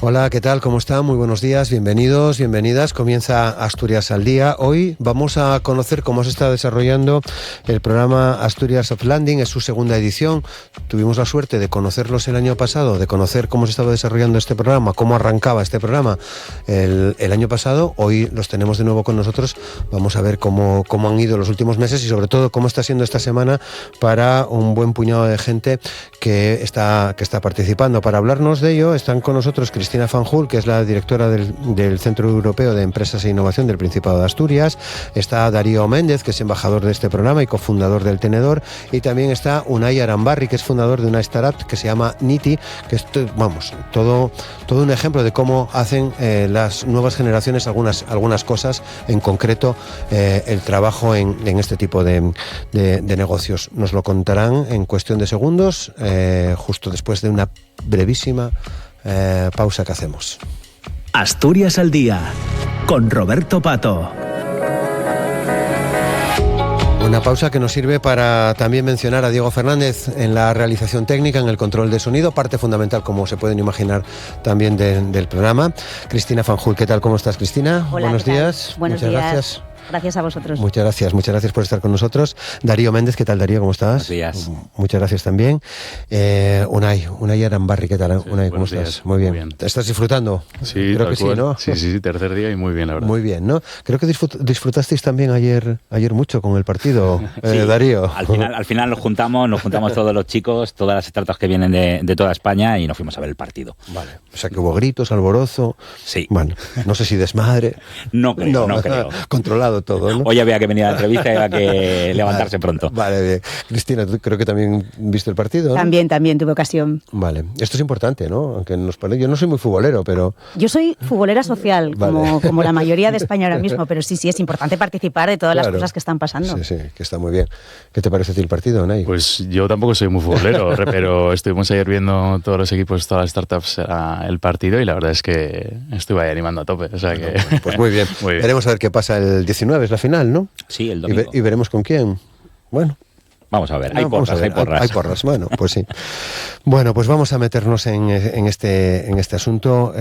Hola, ¿qué tal? ¿Cómo están? Muy buenos días, bienvenidos, bienvenidas. Comienza Asturias al Día. Hoy vamos a conocer cómo se está desarrollando el programa Asturias Soft Landing. Es su segunda edición. Tuvimos la suerte de conocerlos el año pasado, de conocer cómo se estaba desarrollando este programa, cómo arrancaba este programa el año pasado. Hoy los tenemos de nuevo con nosotros. Vamos a ver cómo han ido los últimos meses y sobre todo cómo está siendo esta semana para un buen puñado de gente que está participando. Para hablarnos de ello están con nosotros Cristina Fanjul, que es la directora del Centro Europeo de Empresas e Innovación del Principado de Asturias. Está Darío Méndez, que es embajador de este programa y cofundador del Tenedor. Y también está Unai Arambarri, que es fundador de una startup que se llama Niti, que es todo un ejemplo de cómo hacen las nuevas generaciones algunas cosas, en concreto el trabajo en este tipo de negocios. Nos lo contarán en cuestión de segundos, justo después de una brevísima pausa que hacemos. Asturias al Día, con Roberto Pato. Una pausa que nos sirve para también mencionar a Diego Fernández en la realización técnica, en el control de sonido, parte fundamental, como se pueden imaginar, también del programa. Cristina Fanjul, ¿qué tal? ¿Cómo estás, Cristina? Hola, buenos días. Buenos Muchas días. Gracias. Gracias a vosotros. Muchas gracias por estar con nosotros. Darío Méndez, ¿qué tal, Darío? ¿Cómo estás? Buenos días. Muchas gracias también. Unai Arambarri, ¿qué tal? Sí, Unai, ¿cómo estás? Días. Muy bien. ¿Estás disfrutando? Sí, creo que cual. sí, ¿no? Sí, tercer día y muy bien, la verdad. Muy bien, ¿no? Creo que disfrutasteis también ayer mucho con el partido, Sí, Darío. Al final nos juntamos todos los chicos, todas las startups que vienen de toda España y nos fuimos a ver el partido. Vale, o sea que hubo gritos, alborozo. Sí. Bueno, no sé si desmadre. No creo. Controlado todo, ¿no? Hoy había que venir a la entrevista y había que levantarse pronto. Vale, bien. Cristina, tú creo que también viste el partido, ¿no? También tuve ocasión. Vale, esto es importante, ¿no? Aunque yo no soy muy futbolero, pero... Yo soy futbolera social, Vale. como la mayoría de España ahora mismo, pero sí, es importante participar de todas las cosas que están pasando. Sí, que está muy bien. ¿Qué te parece a ti el partido, Nay? Pues yo tampoco soy muy futbolero, pero estuvimos ayer viendo todos los equipos, todas las startups, el partido y la verdad es que estuve ahí animando a tope. O sea que... Pues muy bien. Muy bien. Veremos a ver qué pasa el 19, es la final, ¿no? Sí, el domingo. Y veremos con quién. Bueno. Vamos a ver, hay porras. Hay porras, bueno, pues sí. Bueno, pues vamos a meternos en este asunto.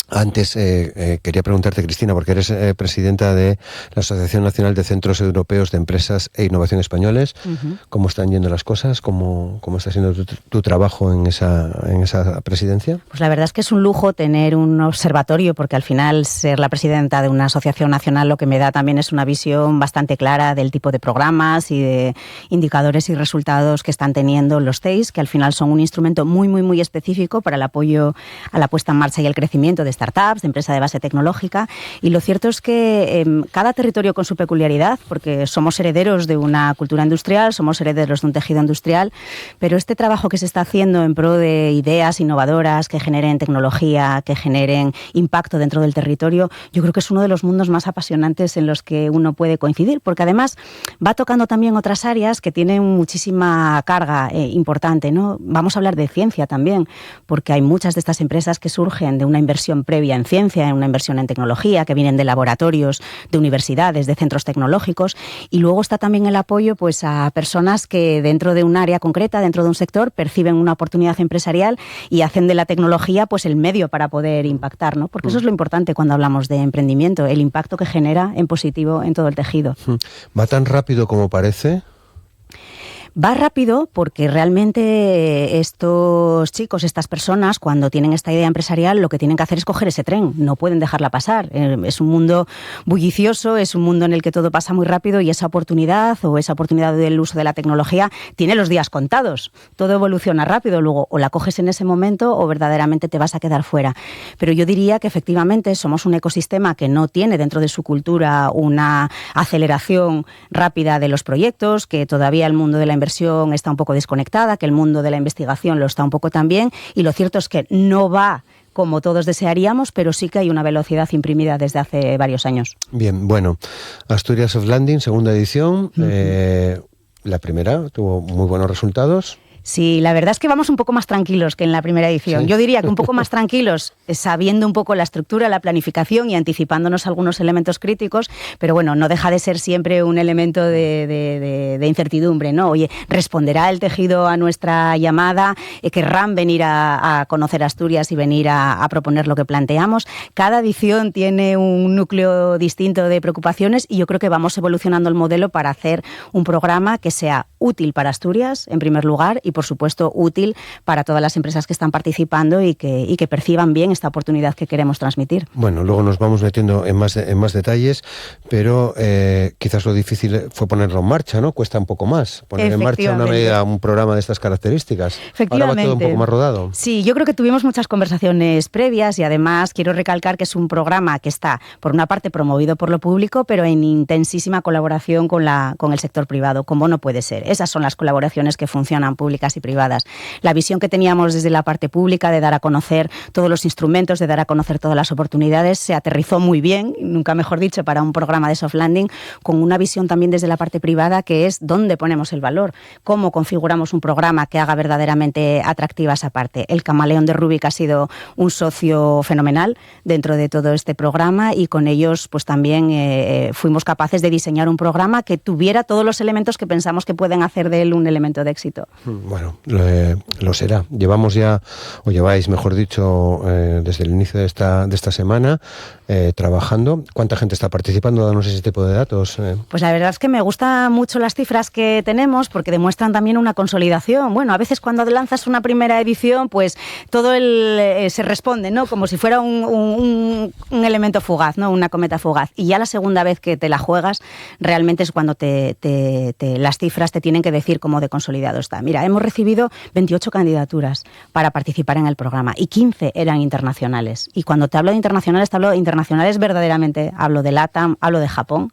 Antes quería preguntarte, Cristina, porque eres presidenta de la Asociación Nacional de Centros Europeos de Empresas e Innovación Españoles. Uh-huh. ¿Cómo están yendo las cosas? ¿Cómo está siendo tu trabajo en esa presidencia? Pues la verdad es que es un lujo tener un observatorio, porque al final ser la presidenta de una asociación nacional lo que me da también es una visión bastante clara del tipo de programas y de indicadores y resultados que están teniendo los CEIs, que al final son un instrumento muy, muy, muy específico para el apoyo a la puesta en marcha y el crecimiento de startups, de empresa de base tecnológica, y lo cierto es que cada territorio con su peculiaridad, porque somos herederos de una cultura industrial, somos herederos de un tejido industrial, pero este trabajo que se está haciendo en pro de ideas innovadoras que generen tecnología, que generen impacto dentro del territorio, yo creo que es uno de los mundos más apasionantes en los que uno puede coincidir, porque además va tocando también otras áreas que tienen muchísima carga importante, ¿no? Vamos a hablar de ciencia también, porque hay muchas de estas empresas que surgen de una inversión previa en ciencia, en una inversión en tecnología, que vienen de laboratorios, de universidades, de centros tecnológicos, y luego está también el apoyo pues a personas que dentro de un área concreta, dentro de un sector, perciben una oportunidad empresarial y hacen de la tecnología pues el medio para poder impactar, ¿no? Porque eso es lo importante cuando hablamos de emprendimiento, el impacto que genera en positivo en todo el tejido. ¿Va tan rápido como parece? Va rápido porque realmente estos chicos, estas personas, cuando tienen esta idea empresarial, lo que tienen que hacer es coger ese tren, no pueden dejarla pasar. Es un mundo bullicioso, es un mundo en el que todo pasa muy rápido y esa oportunidad del uso de la tecnología tiene los días contados. Todo evoluciona rápido, luego o la coges en ese momento o verdaderamente te vas a quedar fuera. Pero yo diría que efectivamente somos un ecosistema que no tiene dentro de su cultura una aceleración rápida de los proyectos, que todavía el mundo de la inversión está un poco desconectada, que el mundo de la investigación lo está un poco también, y lo cierto es que no va como todos desearíamos, pero sí que hay una velocidad imprimida desde hace varios años. Bien, bueno, Asturias Soft Landing, segunda edición, la primera tuvo muy buenos resultados. Sí, la verdad es que vamos un poco más tranquilos que en la primera edición. Sí. Yo diría que un poco más tranquilos, sabiendo un poco la estructura, la planificación y anticipándonos algunos elementos críticos, pero bueno, no deja de ser siempre un elemento de incertidumbre, ¿no? Oye, ¿responderá el tejido a nuestra llamada? ¿Querrán venir a conocer Asturias y venir a proponer lo que planteamos? Cada edición tiene un núcleo distinto de preocupaciones y yo creo que vamos evolucionando el modelo para hacer un programa que sea útil para Asturias, en primer lugar, y por supuesto útil para todas las empresas que están participando y que perciban bien esta oportunidad que queremos transmitir. Bueno, luego nos vamos metiendo en más detalles, pero quizás lo difícil fue ponerlo en marcha, ¿no? Cuesta un poco más poner en marcha un programa de estas características. Ahora va todo un poco más rodado. Sí, yo creo que tuvimos muchas conversaciones previas y además quiero recalcar que es un programa que está, por una parte, promovido por lo público, pero en intensísima colaboración con el sector privado, como no puede ser. Esas son las colaboraciones que funcionan públicas y privadas. La visión que teníamos desde la parte pública de dar a conocer todos los instrumentos, de dar a conocer todas las oportunidades, se aterrizó muy bien, nunca mejor dicho, para un programa de soft landing, con una visión también desde la parte privada que es dónde ponemos el valor, cómo configuramos un programa que haga verdaderamente atractiva esa parte. El Camaleón de Rubik ha sido un socio fenomenal dentro de todo este programa y con ellos pues también fuimos capaces de diseñar un programa que tuviera todos los elementos que pensamos que pueden hacer de él un elemento de éxito. Bueno, lo será. Llevamos ya, o lleváis, mejor dicho, desde el inicio de esta semana trabajando. ¿Cuánta gente está participando? Danos ese tipo de datos. Pues la verdad es que me gustan mucho las cifras que tenemos porque demuestran también una consolidación. Bueno, a veces cuando lanzas una primera edición, pues todo se responde, ¿no? Como si fuera un elemento fugaz, ¿no? Una cometa fugaz. Y ya la segunda vez que te la juegas, realmente es cuando las cifras te tienen que decir cómo de consolidado está. Mira, hemos recibido 28 candidaturas para participar en el programa y 15 eran internacionales. Y cuando te hablo de internacionales, te hablo de internacionales verdaderamente. Hablo de LATAM, hablo de Japón,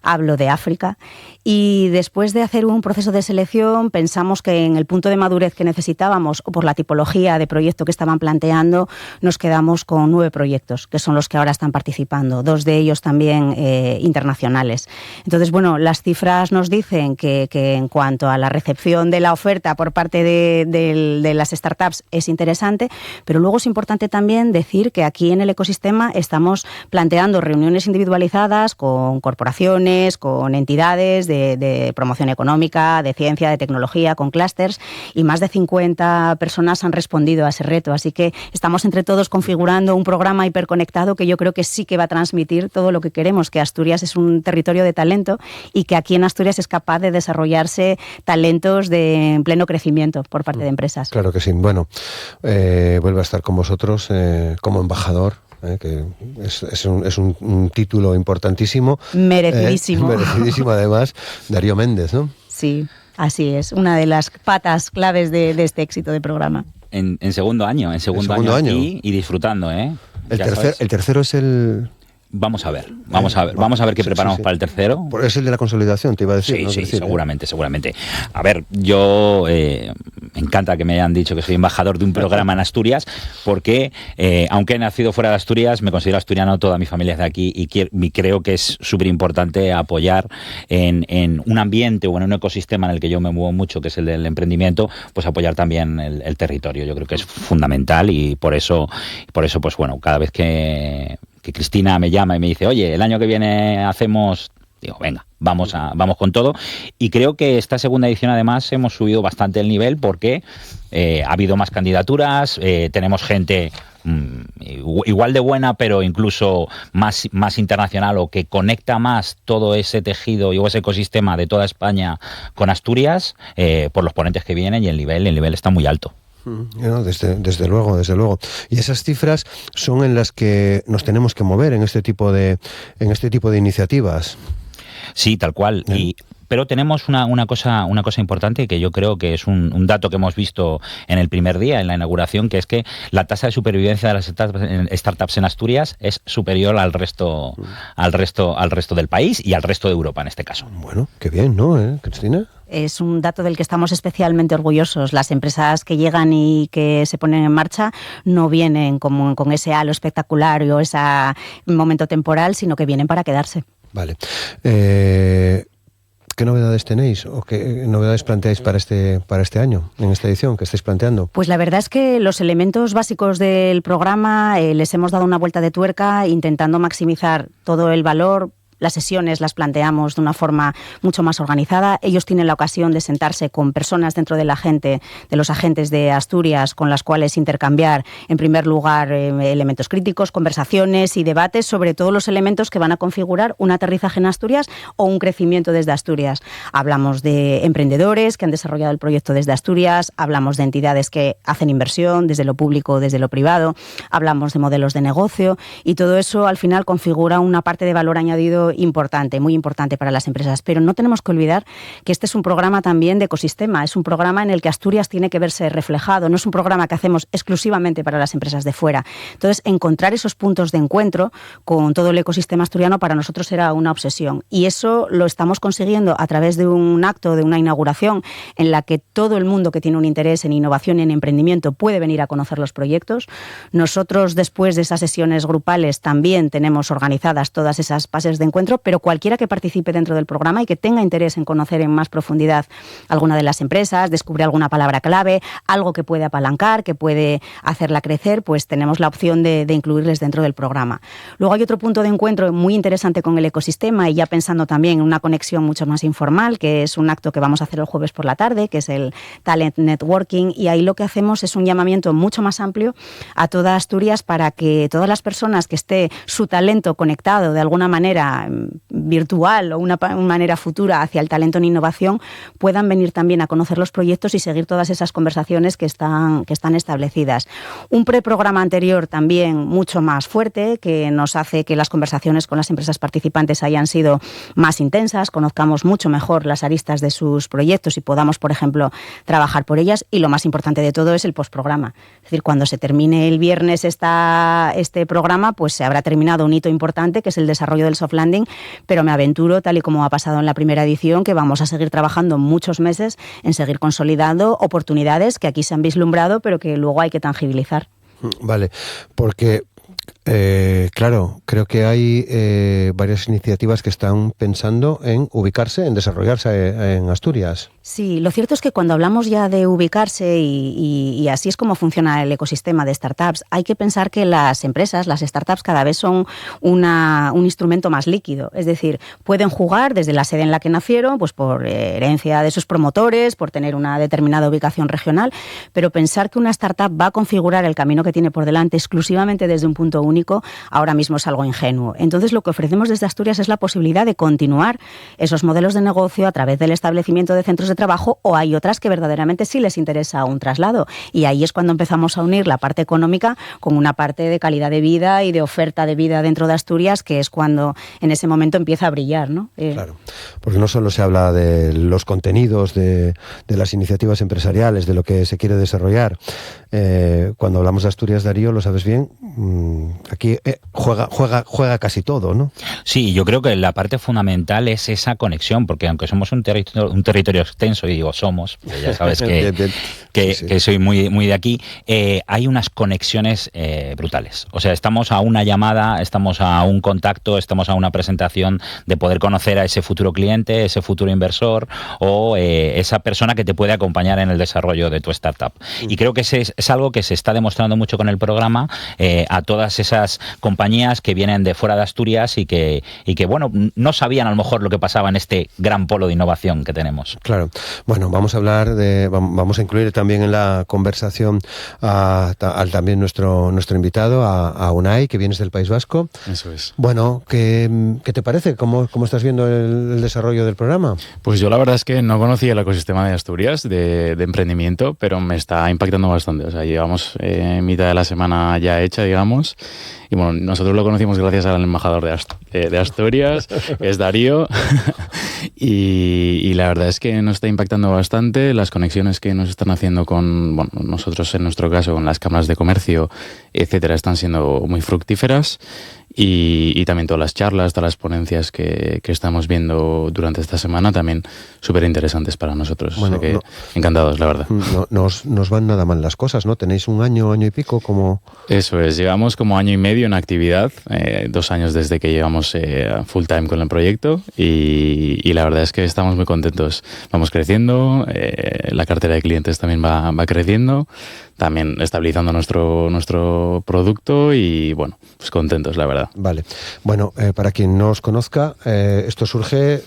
hablo de África. Y después de hacer un proceso de selección, pensamos que en el punto de madurez que necesitábamos, o por la tipología de proyecto que estaban planteando, nos quedamos con 9 proyectos, que son los que ahora están participando, 2 de ellos también internacionales. Entonces, bueno, las cifras nos dicen que en cuanto a la recepción de la oferta por parte de las startups es interesante, pero luego es importante también decir que aquí en el ecosistema estamos planteando reuniones individualizadas con corporaciones, con entidades de promoción económica, de ciencia, de tecnología, con clústeres, y más de 50 personas han respondido a ese reto. Así que estamos entre todos configurando un programa hiperconectado que yo creo que sí que va a transmitir todo lo que queremos, que Asturias es un territorio de talento y que aquí en Asturias es capaz de desarrollarse talentos en pleno crecimiento por parte de empresas. Claro que sí. Bueno, vuelvo a estar con vosotros como embajador. Que es un título importantísimo. Merecidísimo. Merecidísimo, además, Darío Méndez, ¿no? Sí, así es. Una de las patas claves de este éxito de programa. En segundo año aquí y disfrutando, ¿eh? El tercero es el... Vamos a ver qué preparamos para el tercero. Es el de la consolidación, te iba a decir. Sí, ¿no? sí, seguramente. A ver, yo me encanta que me hayan dicho que soy embajador de un programa en Asturias, porque aunque he nacido fuera de Asturias, me considero asturiano, toda mi familia es de aquí y creo que es súper importante apoyar en un ambiente o en un ecosistema en el que yo me muevo mucho, que es el del emprendimiento, pues apoyar también el territorio. Yo creo que es fundamental y por eso, pues bueno, cada vez que Cristina me llama y me dice, oye, el año que viene hacemos... Digo, venga, vamos con todo. Y creo que esta segunda edición, además, hemos subido bastante el nivel porque ha habido más candidaturas, tenemos gente igual de buena, pero incluso más internacional, o que conecta más todo ese tejido y ese ecosistema de toda España con Asturias, por los ponentes que vienen, y el nivel está muy alto. No, desde luego. Y esas cifras son en las que nos tenemos que mover en este tipo de iniciativas. Sí, tal cual. Pero tenemos una cosa importante que yo creo que es un dato que hemos visto en el primer día, en la inauguración, que es que la tasa de supervivencia de las startups en Asturias es superior al resto del país y al resto de Europa en este caso. Bueno, qué bien, ¿no, Cristina? Es un dato del que estamos especialmente orgullosos. Las empresas que llegan y que se ponen en marcha no vienen con ese halo espectacular o ese momento temporal, sino que vienen para quedarse. Vale. ¿Qué ¿qué novedades tenéis o qué novedades planteáis para este año, en esta edición que estáis planteando? Pues la verdad es que los elementos básicos del programa les hemos dado una vuelta de tuerca intentando maximizar todo el valor. Las sesiones las planteamos de una forma mucho más organizada. Ellos tienen la ocasión de sentarse con personas dentro de los agentes de Asturias, con las cuales intercambiar, en primer lugar, elementos críticos, conversaciones y debates sobre todos los elementos que van a configurar un aterrizaje en Asturias o un crecimiento desde Asturias. Hablamos de emprendedores que han desarrollado el proyecto desde Asturias, hablamos de entidades que hacen inversión desde lo público, desde lo privado, hablamos de modelos de negocio y todo eso al final configura una parte de valor añadido importante, muy importante para las empresas. Pero no tenemos que olvidar que este es un programa también de ecosistema, es un programa en el que Asturias tiene que verse reflejado, no es un programa que hacemos exclusivamente para las empresas de fuera. Entonces, encontrar esos puntos de encuentro con todo el ecosistema asturiano para nosotros era una obsesión. Y eso lo estamos consiguiendo a través de un acto, de una inauguración, en la que todo el mundo que tiene un interés en innovación y en emprendimiento puede venir a conocer los proyectos. Nosotros, después de esas sesiones grupales, también tenemos organizadas todas esas fases de encuentro, pero cualquiera que participe dentro del programa y que tenga interés en conocer en más profundidad alguna de las empresas, descubrir alguna palabra clave, algo que puede apalancar, que puede hacerla crecer, pues tenemos la opción de incluirles dentro del programa. Luego hay otro punto de encuentro muy interesante con el ecosistema y ya pensando también en una conexión mucho más informal, que es un acto que vamos a hacer el jueves por la tarde, que es el Talent Networking, y ahí lo que hacemos es un llamamiento mucho más amplio a toda Asturias para que todas las personas que esté su talento conectado de alguna manera virtual o una manera futura hacia el talento en innovación puedan venir también a conocer los proyectos y seguir todas esas conversaciones que están establecidas. Un preprograma anterior también mucho más fuerte que nos hace que las conversaciones con las empresas participantes hayan sido más intensas, conozcamos mucho mejor las aristas de sus proyectos y podamos, por ejemplo, trabajar por ellas, y lo más importante de todo es el postprograma. Es decir, cuando se termine el viernes este programa, pues se habrá terminado un hito importante que es el desarrollo del soft landing, pero me aventuro, tal y como ha pasado en la primera edición, que vamos a seguir trabajando muchos meses en seguir consolidando oportunidades que aquí se han vislumbrado, pero que luego hay que tangibilizar. Vale, porque claro, creo que hay varias iniciativas que están pensando en ubicarse, en desarrollarse en Asturias. Sí, lo cierto es que cuando hablamos ya de ubicarse y así es como funciona el ecosistema de startups, hay que pensar que las empresas, las startups cada vez son un instrumento más líquido. Es decir, pueden jugar desde la sede en la que nacieron, pues por herencia de sus promotores, por tener una determinada ubicación regional, pero pensar que una startup va a configurar el camino que tiene por delante exclusivamente desde un punto único, ahora mismo es algo ingenuo. Entonces, lo que ofrecemos desde Asturias es la posibilidad de continuar esos modelos de negocio a través del establecimiento de centros de trabajo, o hay otras que verdaderamente sí les interesa un traslado, y ahí es cuando empezamos a unir la parte económica con una parte de calidad de vida y de oferta de vida dentro de Asturias, que es cuando en ese momento empieza a brillar, ¿no? Claro, porque no solo se habla de los contenidos, de las iniciativas empresariales, de lo que se quiere desarrollar. Cuando hablamos de Asturias, Darío, lo sabes bien, aquí juega casi todo, ¿no? Sí, yo creo que la parte fundamental es esa conexión, porque aunque somos un territorio extenso, y digo somos, ya sabes que soy muy de aquí, hay unas conexiones brutales. O sea, estamos a una llamada, estamos a un contacto, estamos a una presentación de poder conocer a ese futuro cliente, ese futuro inversor o esa persona que te puede acompañar en el desarrollo de tu startup. Y creo que es algo que se está demostrando mucho con el programa a todas esas compañías que vienen de fuera de Asturias y que bueno, no sabían a lo mejor lo que pasaba en este gran polo de innovación que tenemos. Claro. Bueno, vamos a incluir también en la conversación al también nuestro invitado, a Unai, que vienes del País Vasco. Eso es. Bueno, ¿qué te parece? ¿Cómo estás viendo el desarrollo del programa? Pues yo la verdad es que no conocía el ecosistema de Asturias de emprendimiento, pero me está impactando bastante. O sea, llevamos mitad de la semana ya hecha, digamos. Y bueno, nosotros lo conocimos gracias al embajador de Asturias, que es Darío. Y la verdad es que nos está impactando bastante. Las conexiones que nos están haciendo con, bueno, nosotros en nuestro caso, con las cámaras de comercio, etcétera, están siendo muy fructíferas. y también todas las charlas, todas las ponencias que estamos viendo durante esta semana también súper interesantes para nosotros. Bueno, o sea que encantados, la verdad. No os van nada mal las cosas, ¿no? Tenéis un año y pico como... Eso es, llevamos como 1 año y medio en actividad, 2 años desde que llevamos full time con el proyecto y la verdad es que estamos muy contentos. Vamos creciendo, la cartera de clientes también va creciendo, también estabilizando nuestro producto y bueno, pues contentos, la verdad. Vale. Bueno, para quien no os conozca, esto surge,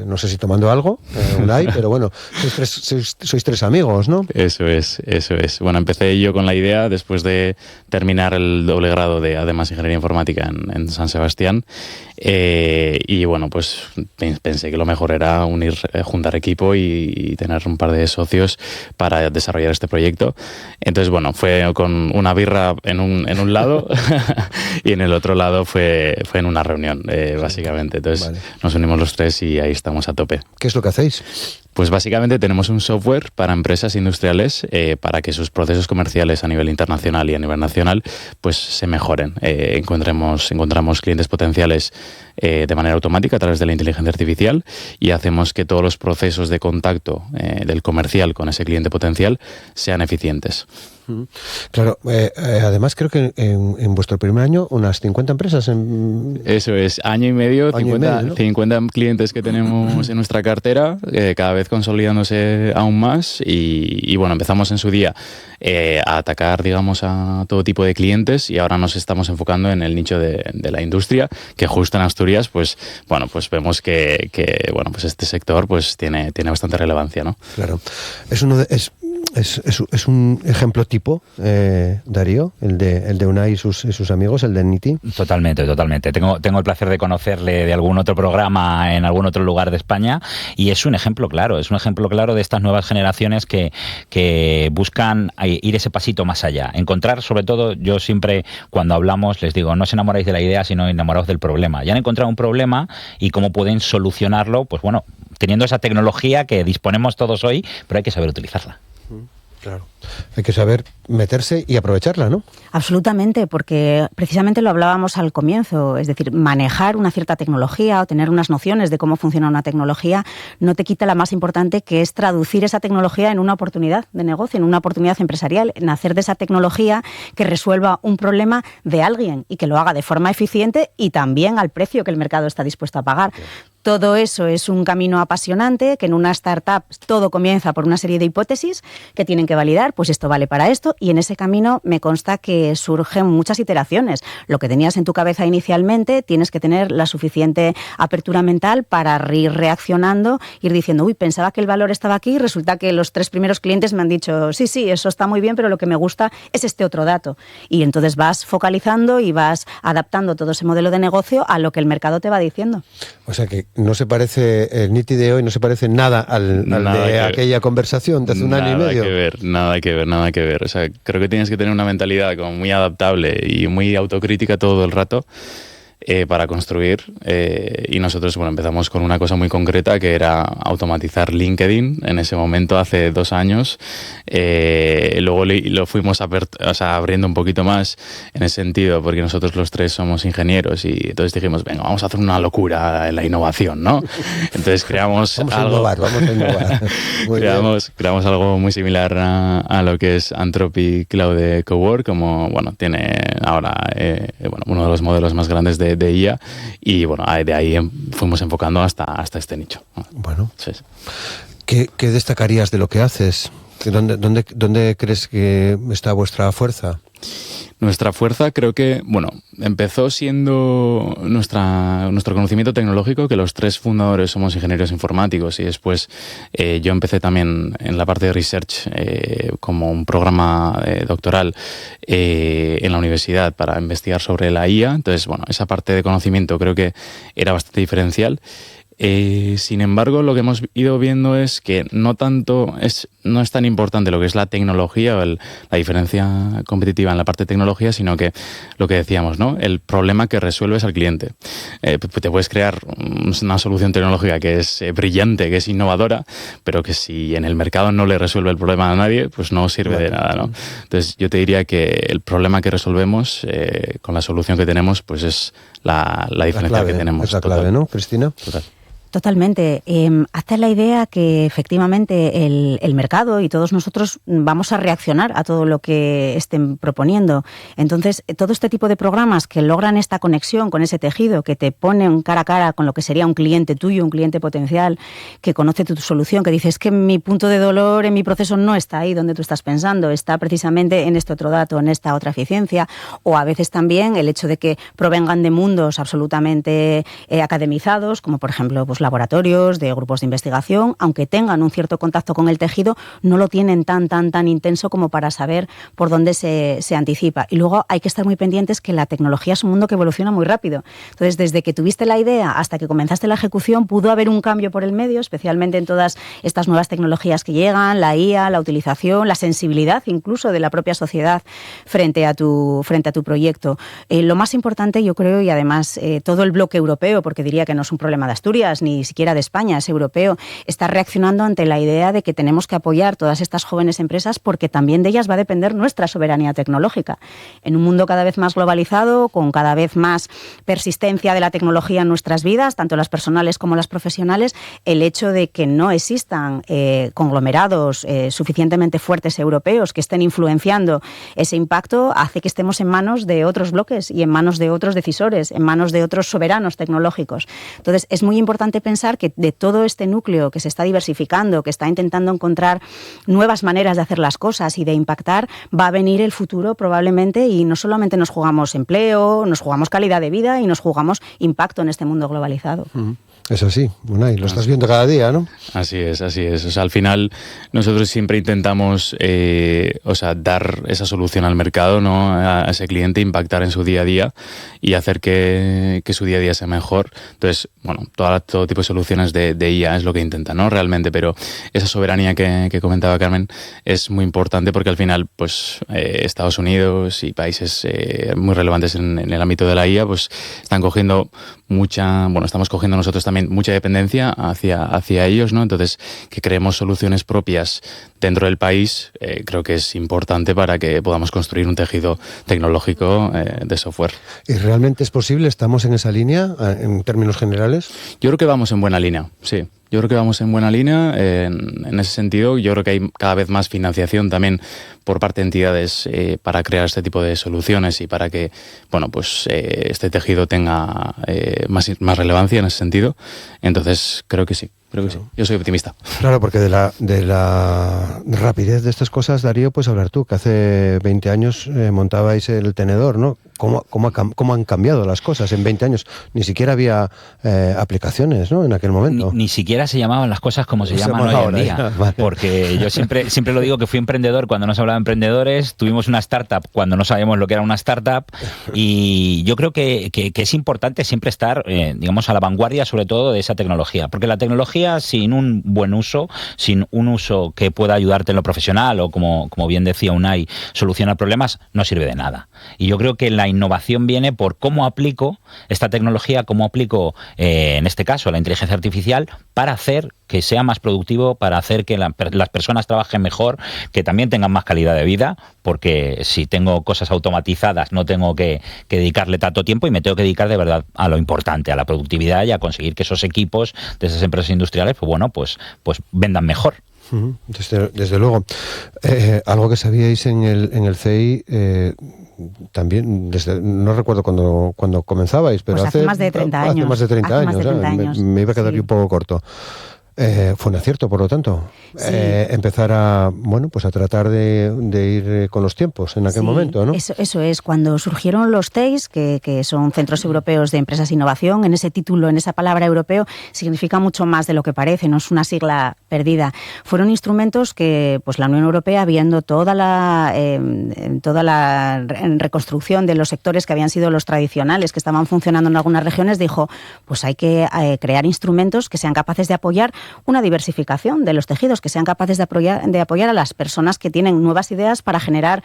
no sé si tomando algo, Unai, pero bueno, sois 3 amigos, ¿no? Eso es. Bueno, empecé yo con la idea después de terminar el doble grado de además Ingeniería Informática en San Sebastián y bueno, pues pensé que lo mejor era juntar equipo y tener un par de socios para desarrollar este proyecto. Entonces, bueno, fue con una birra en un lado y en el otro lado fue en una reunión, básicamente. Entonces, vale, nos unimos los 3 y ahí estamos a tope. ¿Qué es lo que hacéis? Pues básicamente tenemos un software para empresas industriales para que sus procesos comerciales a nivel internacional y a nivel nacional pues se mejoren. Encontramos clientes potenciales de manera automática a través de la inteligencia artificial y hacemos que todos los procesos de contacto del comercial con ese cliente potencial sean eficientes. Claro, además creo que en vuestro primer año unas 50 empresas. Eso es, año y medio, 50 clientes que tenemos en nuestra cartera, cada vez consolidándose aún más y bueno, empezamos en su día a atacar, digamos, a todo tipo de clientes y ahora nos estamos enfocando en el nicho de la industria, que justo en Asturias, pues bueno, pues vemos que bueno, pues este sector pues tiene bastante relevancia, ¿no? Claro, es un ejemplo tipo, Darío, el de Unai y sus amigos, el de Niti. Totalmente. Tengo el placer de conocerle de algún otro programa en algún otro lugar de España y es un ejemplo claro de estas nuevas generaciones que buscan ir ese pasito más allá. Encontrar, sobre todo, yo siempre cuando hablamos les digo, no os enamoráis de la idea, sino enamoraos del problema. Ya han encontrado un problema y cómo pueden solucionarlo, pues bueno, teniendo esa tecnología que disponemos todos hoy, pero hay que saber utilizarla. Claro, hay que saber meterse y aprovecharla, ¿no? Absolutamente, porque precisamente lo hablábamos al comienzo, es decir, manejar una cierta tecnología o tener unas nociones de cómo funciona una tecnología no te quita la más importante, que es traducir esa tecnología en una oportunidad de negocio, en una oportunidad empresarial, en hacer de esa tecnología que resuelva un problema de alguien y que lo haga de forma eficiente y también al precio que el mercado está dispuesto a pagar. Okay. Todo eso es un camino apasionante, que en una startup todo comienza por una serie de hipótesis que tienen que validar, pues esto vale para esto, y en ese camino me consta que surgen muchas iteraciones. Lo que tenías en tu cabeza inicialmente, tienes que tener la suficiente apertura mental para ir reaccionando, ir diciendo, uy, pensaba que el valor estaba aquí, y resulta que los 3 primeros clientes me han dicho, sí, eso está muy bien, pero lo que me gusta es este otro dato. Y entonces vas focalizando y vas adaptando todo ese modelo de negocio a lo que el mercado te va diciendo. O sea que no se parece, el Niti de hoy no se parece nada al de aquella conversación de hace un año y medio. Nada que ver. O sea, creo que tienes que tener una mentalidad como muy adaptable y muy autocrítica todo el rato para construir. Y nosotros, bueno, empezamos con una cosa muy concreta que era automatizar LinkedIn en ese momento, hace 2 años. Luego lo fuimos abriendo un poquito más en ese sentido, porque nosotros los 3 somos ingenieros y entonces dijimos, venga, vamos a hacer una locura en la innovación, ¿no? Entonces creamos vamos a innovar. creamos algo muy similar a lo que es Anthropic Cloud Cowork, como, bueno, tiene ahora uno de los modelos más grandes de IA y, bueno, de ahí fuimos enfocando hasta este nicho. Bueno, sí. ¿Qué destacarías de lo que haces? ¿Dónde crees que está vuestra fuerza? Nuestra fuerza creo que, bueno, empezó siendo nuestro conocimiento tecnológico, que los 3 fundadores somos ingenieros informáticos y después yo empecé también en la parte de research como un programa doctoral en la universidad para investigar sobre la IA. Entonces, bueno, esa parte de conocimiento creo que era bastante diferencial. Sin embargo, lo que hemos ido viendo es que no es tan importante lo que es la tecnología o la diferencia competitiva en la parte de tecnología, sino que lo que decíamos, ¿no? El problema que resuelves al cliente. Te puedes crear una solución tecnológica que es brillante, que es innovadora, pero que si en el mercado no le resuelve el problema a nadie, pues no sirve de nada, ¿no? Entonces yo te diría que el problema que resolvemos con la solución que tenemos, pues es la diferencia que tenemos. Es la clave, ¿no, Cristina? Total. Totalmente. Hazte la idea que efectivamente el mercado y todos nosotros vamos a reaccionar a todo lo que estén proponiendo. Entonces, todo este tipo de programas que logran esta conexión con ese tejido, que te ponen cara a cara con lo que sería un cliente tuyo, un cliente potencial, que conoce tu solución, que dices que mi punto de dolor en mi proceso no está ahí donde tú estás pensando, está precisamente en este otro dato, en esta otra eficiencia, o a veces también el hecho de que provengan de mundos absolutamente academizados, como por ejemplo pues laboratorios, de grupos de investigación, aunque tengan un cierto contacto con el tejido, no lo tienen tan intenso como para saber por dónde se anticipa. Y luego hay que estar muy pendientes que la tecnología es un mundo que evoluciona muy rápido. Entonces, desde que tuviste la idea hasta que comenzaste la ejecución, pudo haber un cambio por el medio, especialmente en todas estas nuevas tecnologías que llegan, la IA, la utilización, la sensibilidad incluso de la propia sociedad frente a tu proyecto. Lo más importante, yo creo, y además todo el bloque europeo, porque diría que no es un problema de Asturias, ni siquiera de España, es europeo, está reaccionando ante la idea de que tenemos que apoyar todas estas jóvenes empresas porque también de ellas va a depender nuestra soberanía tecnológica. En un mundo cada vez más globalizado, con cada vez más persistencia de la tecnología en nuestras vidas, tanto las personales como las profesionales, el hecho de que no existan conglomerados suficientemente fuertes europeos que estén influenciando ese impacto hace que estemos en manos de otros bloques y en manos de otros decisores, en manos de otros soberanos tecnológicos. Entonces, es muy importante pensar que de todo este núcleo que se está diversificando, que está intentando encontrar nuevas maneras de hacer las cosas y de impactar, va a venir el futuro probablemente, y no solamente nos jugamos empleo, nos jugamos calidad de vida y nos jugamos impacto en este mundo globalizado. Es así, Unai, lo estás viendo cada día, ¿no? Así es. O sea, al final nosotros siempre intentamos dar esa solución al mercado, ¿no? A ese cliente, impactar en su día a día y hacer que su día a día sea mejor. Entonces, bueno, todo tipo de soluciones de IA es lo que intentan, ¿no? Realmente, pero esa soberanía que comentaba Carmen es muy importante porque al final, pues, Estados Unidos y países muy relevantes en el ámbito de la IA, pues, están cogiendo estamos cogiendo nosotros también mucha dependencia hacia ellos, ¿no? Entonces, que creemos soluciones propias dentro del país, creo que es importante para que podamos construir un tejido tecnológico de software. ¿Y realmente es posible? ¿Estamos en esa línea, en términos generales? Yo creo que vamos en buena línea, sí. Yo creo que vamos en buena línea en ese sentido. Yo creo que hay cada vez más financiación también por parte de entidades para crear este tipo de soluciones y para que este tejido tenga más relevancia en ese sentido. Entonces, creo que sí. Yo soy optimista. Claro, porque de la rapidez de estas cosas, Darío, puedes hablar tú, que hace 20 años montabais el tenedor, ¿no? ¿Cómo han cambiado las cosas en 20 años? Ni siquiera había aplicaciones, ¿no? En aquel momento. Ni siquiera se llamaban las cosas como se llaman hoy en día. Vale. Porque yo siempre lo digo que fui emprendedor cuando no se hablaba de emprendedores, tuvimos una startup cuando no sabíamos lo que era una startup, y yo creo que es importante siempre estar, a la vanguardia sobre todo de esa tecnología, porque la tecnología sin un buen uso, sin un uso que pueda ayudarte en lo profesional o como bien decía Unai, solucionar problemas, no sirve de nada. Y yo creo que la innovación viene por cómo aplico esta tecnología, cómo aplico, en este caso, la inteligencia artificial para hacer que sea más productivo, para hacer que las personas trabajen mejor, que también tengan más calidad de vida, porque si tengo cosas automatizadas no tengo que dedicarle tanto tiempo y me tengo que dedicar de verdad a lo importante, a la productividad y a conseguir que esos equipos de esas empresas industriales, pues vendan mejor. Desde luego. Algo que sabíais en el CEI, también, no recuerdo cuando comenzabais, pero pues hace más de 30 años. Hace más de 30 años. Me iba a quedar aquí un poco corto. Fue un acierto, por lo tanto, Sí. Empezar a tratar de ir con los tiempos en aquel momento, ¿no? Eso es, cuando surgieron los CEIs, que son Centros Europeos de Empresas e Innovación, en ese título, en esa palabra europeo, significa mucho más de lo que parece, no es una sigla perdida. Fueron instrumentos que pues la Unión Europea, viendo toda la reconstrucción de los sectores que habían sido los tradicionales, que estaban funcionando en algunas regiones, dijo, pues hay que crear instrumentos que sean capaces de apoyar una diversificación de los tejidos, que sean capaces de apoyar a las personas que tienen nuevas ideas para generar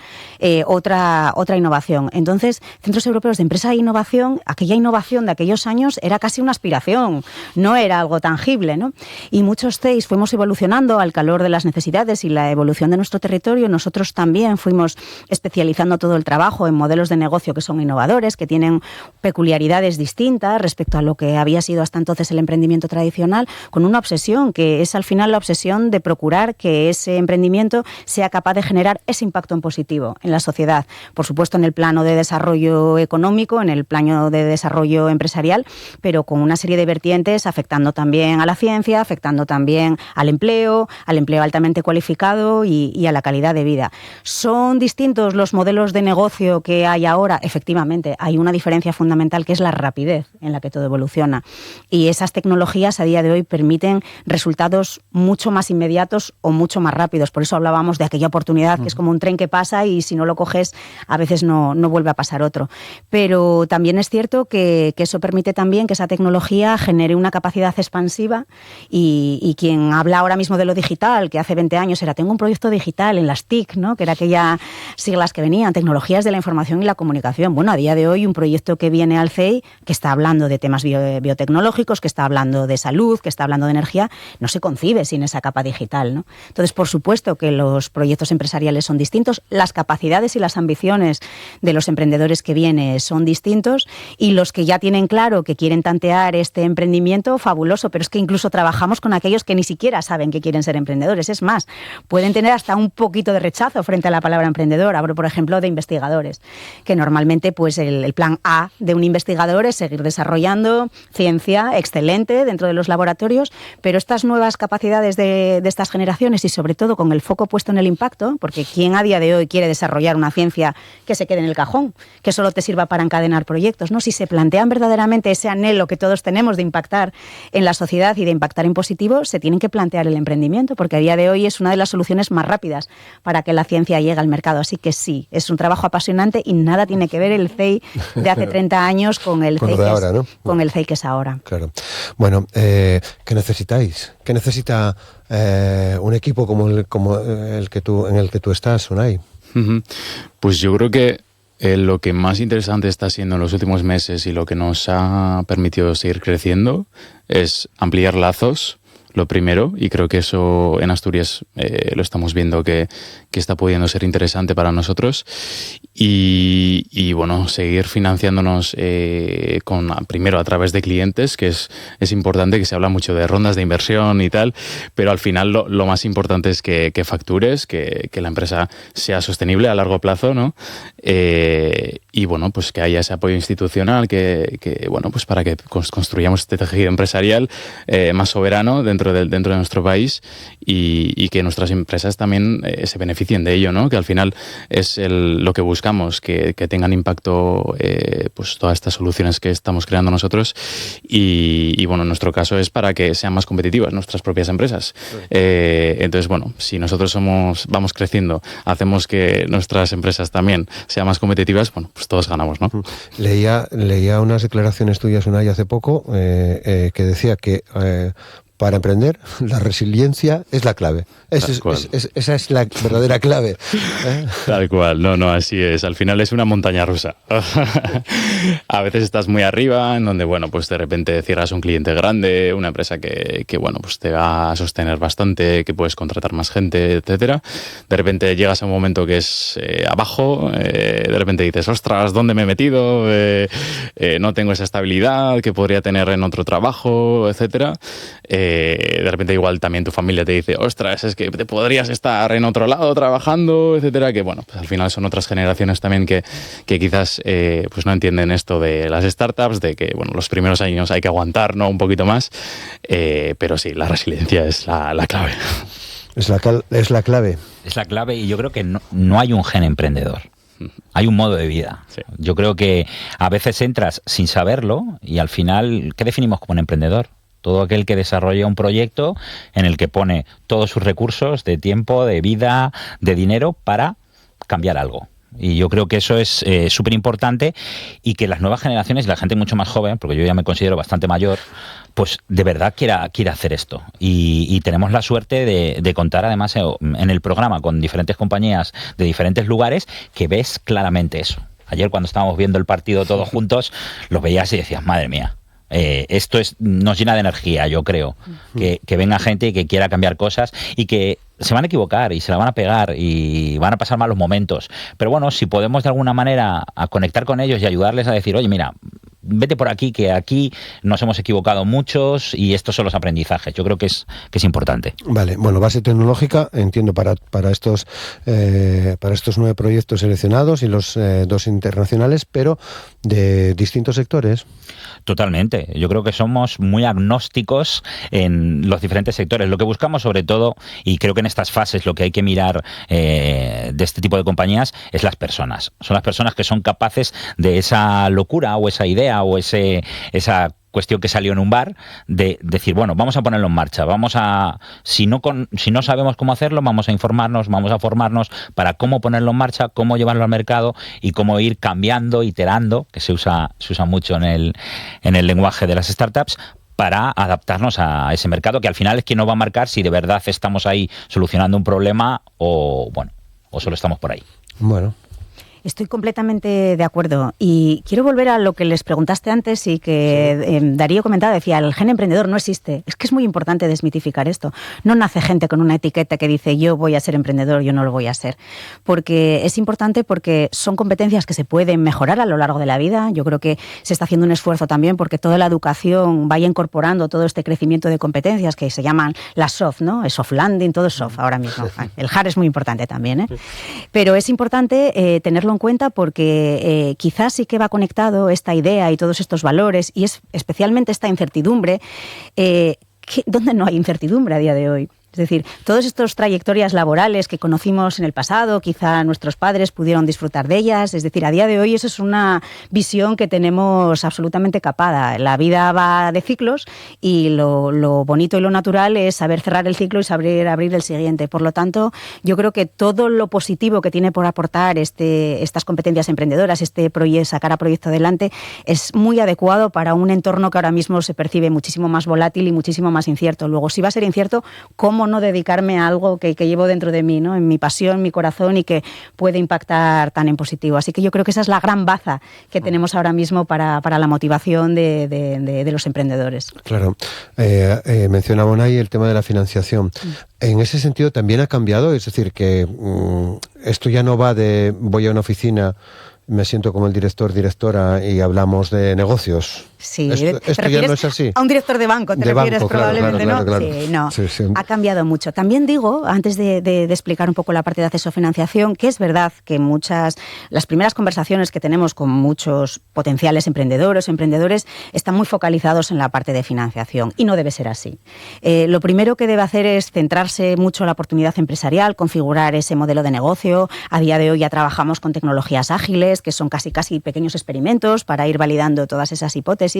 otra innovación. Entonces, Centros Europeos de Empresa e Innovación, aquella innovación de aquellos años era casi una aspiración, no era algo tangible, ¿no? Y muchos CEIs fuimos evolucionando al calor de las necesidades y la evolución de nuestro territorio. Nosotros también fuimos especializando todo el trabajo en modelos de negocio que son innovadores, que tienen peculiaridades distintas respecto a lo que había sido hasta entonces el emprendimiento tradicional, con una obsesión que es al final la obsesión de procurar que ese emprendimiento sea capaz de generar ese impacto en positivo en la sociedad. Por supuesto, en el plano de desarrollo económico, en el plano de desarrollo empresarial, pero con una serie de vertientes afectando también a la ciencia, afectando también al empleo altamente cualificado y a la calidad de vida. ¿Son distintos los modelos de negocio que hay ahora? Efectivamente, hay una diferencia fundamental que es la rapidez en la que todo evoluciona. Y esas tecnologías a día de hoy permiten resultados mucho más inmediatos o mucho más rápidos. Por eso hablábamos de aquella oportunidad que es como un tren que pasa y si no lo coges a veces no vuelve a pasar otro. Pero también es cierto que eso permite también que esa tecnología genere una capacidad expansiva y quien habla ahora mismo de lo digital, que hace 20 años era tengo un proyecto digital en las TIC, ¿no? Que era aquellas siglas que venían, tecnologías de la información y la comunicación. Bueno, a día de hoy un proyecto que viene al CEI, que está hablando de temas biotecnológicos, que está hablando de salud, que está hablando de energía, no se concibe sin esa capa digital, ¿no? Entonces, por supuesto que los proyectos empresariales son distintos, las capacidades y las ambiciones de los emprendedores que vienen son distintos y los que ya tienen claro que quieren tantear este emprendimiento, fabuloso, pero es que incluso trabajamos con aquellos que ni siquiera saben que quieren ser emprendedores. Es más, pueden tener hasta un poquito de rechazo frente a la palabra emprendedor. Hablo, por ejemplo, de investigadores, que normalmente pues el plan A de un investigador es seguir desarrollando ciencia excelente dentro de los laboratorios, pero estas nuevas capacidades de estas generaciones y sobre todo con el foco puesto en el impacto, porque ¿quién a día de hoy quiere desarrollar una ciencia que se quede en el cajón, que solo te sirva para encadenar proyectos, ¿no? Si se plantean verdaderamente ese anhelo que todos tenemos de impactar en la sociedad y de impactar en positivo, se tienen que plantear el emprendimiento, porque a día de hoy es una de las soluciones más rápidas para que la ciencia llegue al mercado. Así que sí, es un trabajo apasionante y nada tiene que ver el CEI de hace 30 años con el CEI de ahora, ¿no? Con el CEI que es ahora. Claro. Bueno, ¿qué necesitáis? ¿Qué necesita un equipo como el que tú estás, Unai? Pues yo creo que lo que más interesante está siendo en los últimos meses y lo que nos ha permitido seguir creciendo es ampliar lazos, lo primero, y creo que eso en Asturias lo estamos viendo que está pudiendo ser interesante para nosotros y bueno, seguir financiándonos primero a través de clientes, que es importante, que se habla mucho de rondas de inversión y tal, pero al final lo más importante es que factures, que la empresa sea sostenible a largo plazo, ¿no? Y bueno, pues que haya ese apoyo institucional que bueno, pues para que construyamos este tejido empresarial más soberano dentro de nuestro país y que nuestras empresas también se beneficien de ello, ¿no? Que al final es lo que buscamos, que tengan impacto pues todas estas soluciones que estamos creando nosotros y bueno, en nuestro caso es para que sean más competitivas nuestras propias empresas. Entonces, bueno, si nosotros vamos creciendo, hacemos que nuestras empresas también sean más competitivas, bueno, pues todos ganamos, ¿no? Leía unas declaraciones tuyas, Unai, hace poco, que decía que para emprender, la resiliencia es la clave. Esa es la verdadera clave. Tal cual, no, así es. Al final es una montaña rusa. A veces estás muy arriba, en donde, bueno, pues de repente cierras un cliente grande, una empresa que bueno, pues te va a sostener bastante, que puedes contratar más gente, etcétera. De repente llegas a un momento que es abajo, de repente dices, ostras, ¿dónde me he metido? No tengo esa estabilidad que podría tener en otro trabajo, etcétera. de repente igual también tu familia te dice, ostras, es que te podrías estar en otro lado trabajando, etcétera, que bueno, pues al final son otras generaciones también que quizás pues no entienden esto de las startups, de que bueno, los primeros años hay que aguantar, ¿no? Un poquito más, pero sí, la resiliencia es la clave. Es la clave. Es la clave, y yo creo que no hay un gen emprendedor. Hay un modo de vida. Sí. Yo creo que a veces entras sin saberlo y al final, ¿qué definimos como un emprendedor? Todo aquel que desarrolla un proyecto en el que pone todos sus recursos de tiempo, de vida, de dinero para cambiar algo. Y yo creo que eso es súper importante, y que las nuevas generaciones, la gente mucho más joven, porque yo ya me considero bastante mayor, pues de verdad quiera hacer esto. Y tenemos la suerte de contar además en el programa con diferentes compañías de diferentes lugares que ves claramente eso. Ayer cuando estábamos viendo el partido todos juntos, los veías y decías, madre mía. Esto nos llena de energía, yo creo, que venga gente y que quiera cambiar cosas, y que se van a equivocar y se la van a pegar y van a pasar malos momentos, pero bueno, si podemos de alguna manera a conectar con ellos y ayudarles a decir, oye, mira, vete por aquí, que aquí nos hemos equivocado muchos y estos son los aprendizajes, yo creo que es importante. Vale, bueno, base tecnológica, entiendo, para estos 9 proyectos seleccionados y los 2 internacionales, pero de distintos sectores. Totalmente. Yo creo que somos muy agnósticos en los diferentes sectores. Lo que buscamos sobre todo, y creo que en estas fases lo que hay que mirar de este tipo de compañías, es las personas. Son las personas que son capaces de esa locura o esa idea o esa cuestión que salió en un bar, de decir, bueno, vamos a ponerlo en marcha, si no sabemos cómo hacerlo, vamos a informarnos, vamos a formarnos para cómo ponerlo en marcha, cómo llevarlo al mercado y cómo ir cambiando, iterando, que se usa mucho en el lenguaje de las startups, para adaptarnos a ese mercado, que al final es quien nos va a marcar si de verdad estamos ahí solucionando un problema o solo estamos por ahí. Bueno. Estoy completamente de acuerdo, y quiero volver a lo que les preguntaste antes y que Darío comentaba, decía, el gen emprendedor no existe. Es que es muy importante desmitificar esto. No nace gente con una etiqueta que dice yo voy a ser emprendedor, yo no lo voy a ser. Porque es importante, porque son competencias que se pueden mejorar a lo largo de la vida. Yo creo que se está haciendo un esfuerzo también porque toda la educación vaya incorporando todo este crecimiento de competencias que se llaman las soft, ¿no? El soft landing, todo es soft ahora mismo. El hard es muy importante también, ¿eh? Pero es importante tenerlo en cuenta, porque quizás sí que va conectado esta idea y todos estos valores, y es especialmente esta incertidumbre. ¿Dónde no hay incertidumbre a día de hoy? Es decir, todas estas trayectorias laborales que conocimos en el pasado, quizá nuestros padres pudieron disfrutar de ellas. Es decir, a día de hoy eso es una visión que tenemos absolutamente capada. La vida va de ciclos y lo bonito y lo natural es saber cerrar el ciclo y saber abrir el siguiente. Por lo tanto, yo creo que todo lo positivo que tiene por aportar estas competencias emprendedoras, sacar a proyecto adelante, es muy adecuado para un entorno que ahora mismo se percibe muchísimo más volátil y muchísimo más incierto. Luego, si va a ser incierto, ¿cómo no dedicarme a algo que llevo dentro de mí, ¿no? En mi pasión, mi corazón, y que puede impactar tan en positivo? Así que yo creo que esa es la gran baza que tenemos ahora mismo para la motivación de los emprendedores. Claro. Mencionaba Unai el tema de la financiación. En ese sentido también ha cambiado, es decir, que esto ya no va de voy a una oficina, me siento como el directora y hablamos de negocios. Sí, esto ya no es así. A un director de banco, te refieres, banco, probablemente, claro, ¿no? Claro. Sí, no. Sí. Ha cambiado mucho. También digo, antes de explicar un poco la parte de acceso a financiación, que es verdad que las primeras conversaciones que tenemos con muchos potenciales emprendedores o emprendedores están muy focalizados en la parte de financiación, y no debe ser así. Lo primero que debe hacer es centrarse mucho en la oportunidad empresarial, configurar ese modelo de negocio. A día de hoy ya trabajamos con tecnologías ágiles, que son casi pequeños experimentos para ir validando todas esas hipótesis.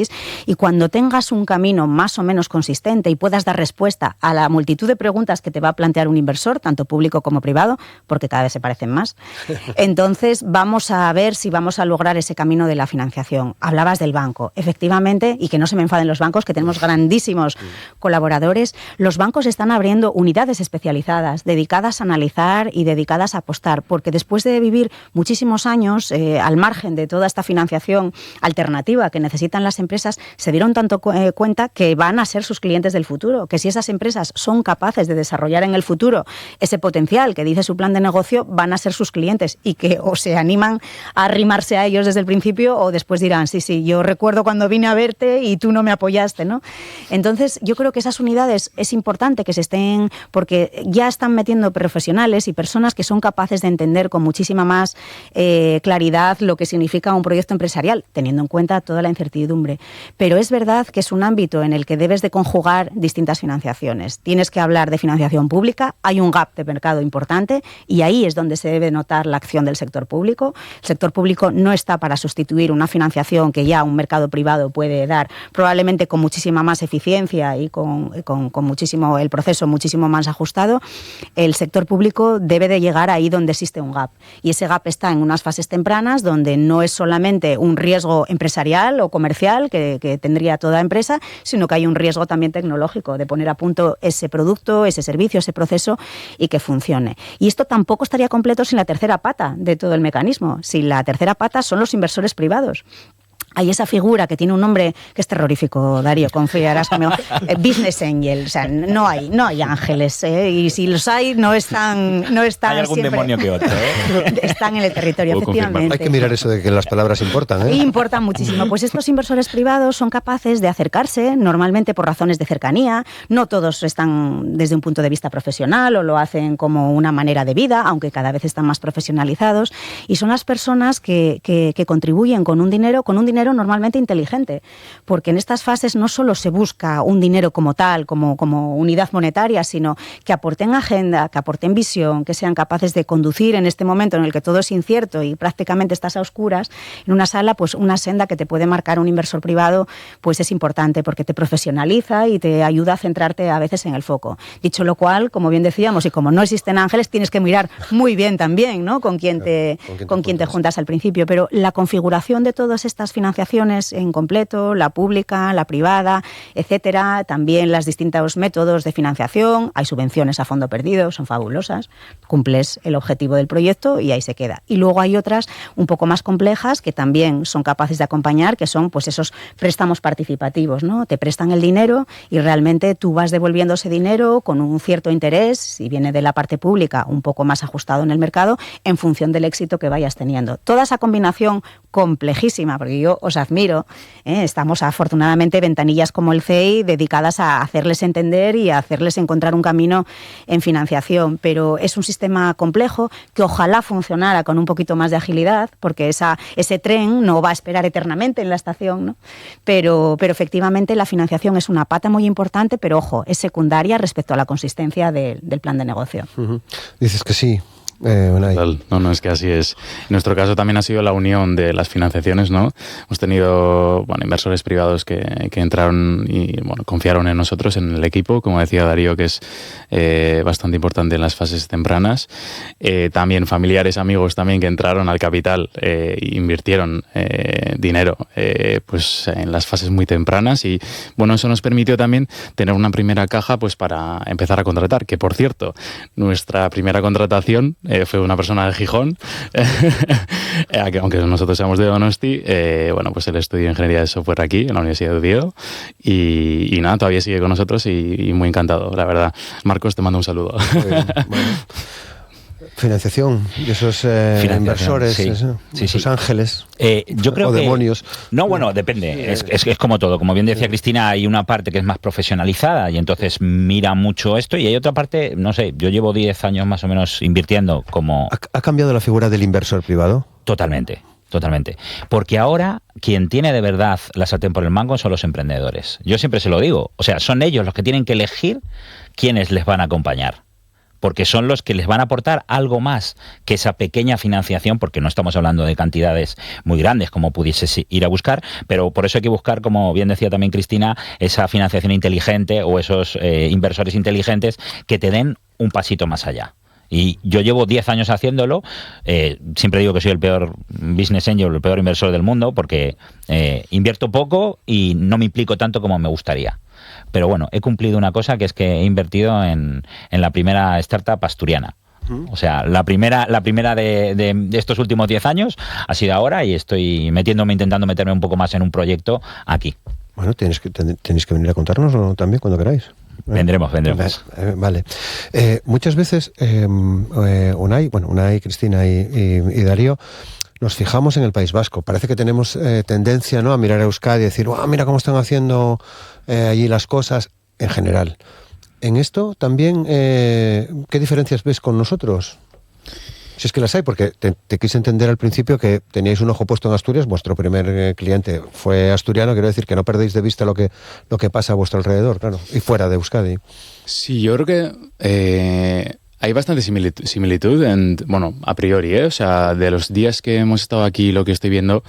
Y cuando tengas un camino más o menos consistente y puedas dar respuesta a la multitud de preguntas que te va a plantear un inversor, tanto público como privado, porque cada vez se parecen más, entonces vamos a ver si vamos a lograr ese camino de la financiación. Hablabas del banco. Efectivamente, y que no se me enfaden los bancos, que tenemos grandísimos colaboradores, los bancos están abriendo unidades especializadas dedicadas a analizar y dedicadas a apostar, porque después de vivir muchísimos años al margen de toda esta financiación alternativa que necesitan las empresas, se dieron tanto cuenta que van a ser sus clientes del futuro, que si esas empresas son capaces de desarrollar en el futuro ese potencial que dice su plan de negocio, van a ser sus clientes y que o se animan a arrimarse a ellos desde el principio o después dirán, sí, yo recuerdo cuando vine a verte y tú no me apoyaste, ¿no? Entonces, yo creo que esas unidades es importante que se estén, porque ya están metiendo profesionales y personas que son capaces de entender con muchísima más claridad lo que significa un proyecto empresarial, teniendo en cuenta toda la incertidumbre. Pero es verdad que es un ámbito en el que debes de conjugar distintas financiaciones. Tienes que hablar de financiación pública, hay un gap de mercado importante y ahí es donde se debe notar la acción del sector público. El sector público no está para sustituir una financiación que ya un mercado privado puede dar, probablemente con muchísima más eficiencia y con muchísimo el proceso muchísimo más ajustado. El sector público debe de llegar ahí donde existe un gap. Y ese gap está en unas fases tempranas donde no es solamente un riesgo empresarial o comercial que tendría toda empresa, sino que hay un riesgo también tecnológico de poner a punto ese producto, ese servicio, ese proceso y que funcione. Y esto tampoco estaría completo sin la tercera pata de todo el mecanismo. Si la tercera pata son los inversores privados. Hay esa figura que tiene un nombre que es terrorífico, Darío, confiarás conmigo. Business Angel, o sea, no hay ángeles, y si los hay, no están hay algún siempre, demonio que otro, están en el territorio, efectivamente. Hay que mirar eso de que las palabras importan, ¿eh? Importan muchísimo. Pues estos inversores privados son capaces de acercarse, normalmente por razones de cercanía. No todos están desde un punto de vista profesional o lo hacen como una manera de vida, aunque cada vez están más profesionalizados. Y son las personas que contribuyen con un dinero normalmente inteligente, porque en estas fases no solo se busca un dinero como tal, como unidad monetaria, sino que aporten agenda, que aporten visión, que sean capaces de conducir en este momento en el que todo es incierto y prácticamente estás a oscuras, en una sala, pues una senda que te puede marcar un inversor privado, pues es importante porque te profesionaliza y te ayuda a centrarte a veces en el foco. Dicho lo cual, como bien decíamos, y como no existen ángeles, tienes que mirar muy bien también, ¿no? Con quién te juntas al principio, pero la configuración de todas estas financiaciones en completo, la pública, la privada, etcétera, también los distintos métodos de financiación, hay subvenciones a fondo perdido, son fabulosas, cumples el objetivo del proyecto y ahí se queda. Y luego hay otras un poco más complejas que también son capaces de acompañar, que son pues esos préstamos participativos, ¿no? Te prestan el dinero y realmente tú vas devolviendo ese dinero con un cierto interés, si viene de la parte pública, un poco más ajustado en el mercado, en función del éxito que vayas teniendo. Toda esa combinación complejísima, porque yo os admiro, estamos afortunadamente ventanillas como el CEI dedicadas a hacerles entender y a hacerles encontrar un camino en financiación, pero es un sistema complejo que ojalá funcionara con un poquito más de agilidad, porque ese tren no va a esperar eternamente en la estación, ¿no? Pero efectivamente la financiación es una pata muy importante, pero ojo, es secundaria respecto a la consistencia del plan de negocio. Uh-huh. Dices que sí. No, es que así es. En nuestro caso también ha sido la unión de las financiaciones, ¿no? Hemos tenido inversores privados que entraron y confiaron en nosotros, en el equipo, como decía Darío, que es bastante importante en las fases tempranas. También familiares, amigos también que entraron al capital e invirtieron dinero pues en las fases muy tempranas y eso nos permitió también tener una primera caja pues para empezar a contratar, que por cierto, nuestra primera contratación fue una persona de Gijón, aunque nosotros seamos de Donosti, pues él estudió Ingeniería de Software aquí, en la Universidad de Oviedo, y nada, todavía sigue con nosotros y muy encantado, la verdad. Marcos, te mando un saludo. Bueno. Financiación de esos inversores, esos ángeles yo creo o que, demonios. No, depende. Es como todo. Como bien decía Cristina, hay una parte que es más profesionalizada y entonces mira mucho esto y hay otra parte, no sé, yo llevo 10 años más o menos invirtiendo como... ¿Ha cambiado la figura del inversor privado? Totalmente. Porque ahora quien tiene de verdad la sartén por el mango son los emprendedores. Yo siempre se lo digo. O sea, son ellos los que tienen que elegir quiénes les van a acompañar. Porque son los que les van a aportar algo más que esa pequeña financiación, porque no estamos hablando de cantidades muy grandes como pudieses ir a buscar, pero por eso hay que buscar, como bien decía también Cristina, esa financiación inteligente o esos inversores inteligentes que te den un pasito más allá. Y yo llevo 10 años haciéndolo, siempre digo que soy el peor business angel, el peor inversor del mundo, porque invierto poco y no me implico tanto como me gustaría. Pero he cumplido una cosa, que es que he invertido en la primera startup asturiana. O sea, la primera de estos últimos 10 años ha sido ahora, y estoy intentando meterme un poco más en un proyecto aquí. Bueno, tenéis que venir a contárnoslo también cuando queráis. Vendremos. Vale. Muchas veces, Unai, Cristina y Darío, nos fijamos en el País Vasco. Parece que tenemos tendencia, ¿no?, a mirar a Euskadi y decir, mira cómo están haciendo allí las cosas en general. En esto también, ¿qué diferencias ves con nosotros? Si es que las hay, porque te quise entender al principio que teníais un ojo puesto en Asturias, vuestro primer cliente fue asturiano, quiero decir que no perdéis de vista lo que pasa a vuestro alrededor, claro, y fuera de Euskadi. Sí, yo creo que hay bastante similitud, a priori, o sea, de los días que hemos estado aquí, lo que estoy viendo,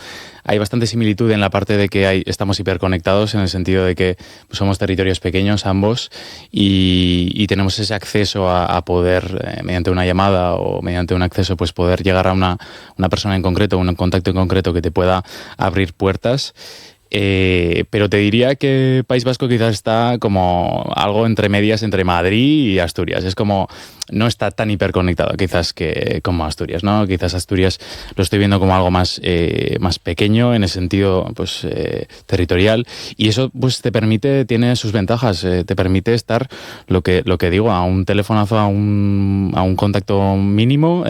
hay bastante similitud en la parte de que estamos hiperconectados, en el sentido de que somos territorios pequeños ambos y tenemos ese acceso a poder, mediante una llamada o mediante un acceso, pues poder llegar a una persona en concreto, un contacto en concreto que te pueda abrir puertas. Pero te diría que País Vasco quizás está como algo entre medias entre Madrid y Asturias. Es como, no está tan hiperconectado quizás como Asturias, ¿no? Quizás Asturias lo estoy viendo como algo más pequeño en el sentido pues territorial, y eso pues tiene sus ventajas, te permite estar, lo que digo, a un telefonazo, a un contacto mínimo,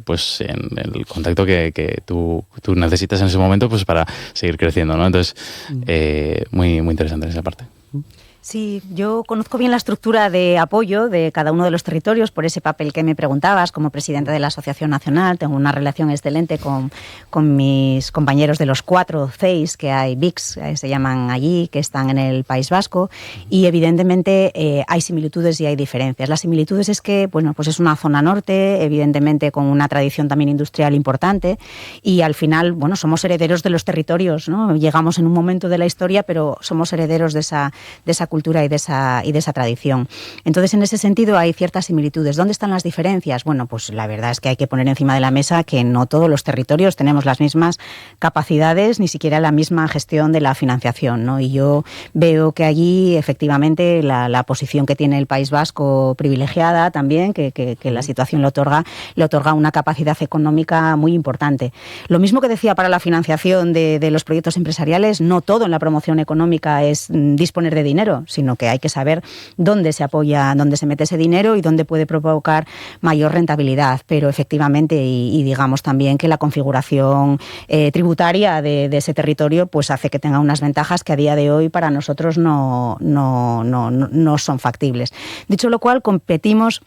pues en el contacto que tú necesitas en ese momento pues para seguir creciendo, ¿no? Entonces, muy, muy interesante en esa parte. Sí, yo conozco bien la estructura de apoyo de cada uno de los territorios por ese papel que me preguntabas. Como presidenta de la Asociación Nacional tengo una relación excelente con mis compañeros de los 4 CEIs que hay, BICs, se llaman allí, que están en el País Vasco, y evidentemente hay similitudes y hay diferencias. Las similitudes es que, pues es una zona norte, evidentemente con una tradición también industrial importante, y al final, somos herederos de los territorios, ¿no? Llegamos en un momento de la historia, pero somos herederos de esa cultura y de esa tradición. Entonces, en ese sentido hay ciertas similitudes. ¿Dónde están las diferencias? Bueno, pues la verdad es que hay que poner encima de la mesa que no todos los territorios tenemos las mismas capacidades, ni siquiera la misma gestión de la financiación, ¿no? Y yo veo que allí, efectivamente, la posición que tiene el País Vasco privilegiada también, que la situación le otorga una capacidad económica muy importante. Lo mismo que decía para la financiación de los proyectos empresariales, no todo en la promoción económica es disponer de dinero, sino que hay que saber dónde se apoya, dónde se mete ese dinero y dónde puede provocar mayor rentabilidad. Pero efectivamente, y digamos también que la configuración tributaria de ese territorio pues hace que tenga unas ventajas que a día de hoy para nosotros no son factibles. Dicho lo cual, competimos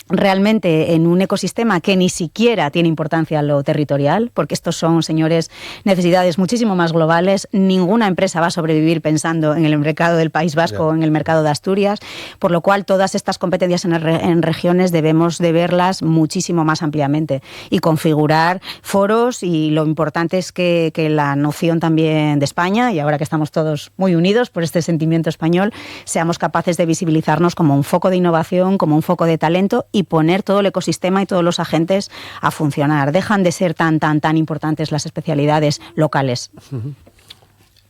realmente en un ecosistema que ni siquiera tiene importancia lo territorial, porque estos son, señores, necesidades muchísimo más globales. Ninguna empresa va a sobrevivir pensando en el mercado del País Vasco o en el mercado de Asturias, por lo cual todas estas competencias en regiones debemos de verlas muchísimo más ampliamente y configurar foros, y lo importante es que la noción también de España, y ahora que estamos todos muy unidos por este sentimiento español, seamos capaces de visibilizarnos como un foco de innovación, como un foco de talento, y poner todo el ecosistema y todos los agentes a funcionar. Dejan de ser tan importantes las especialidades locales.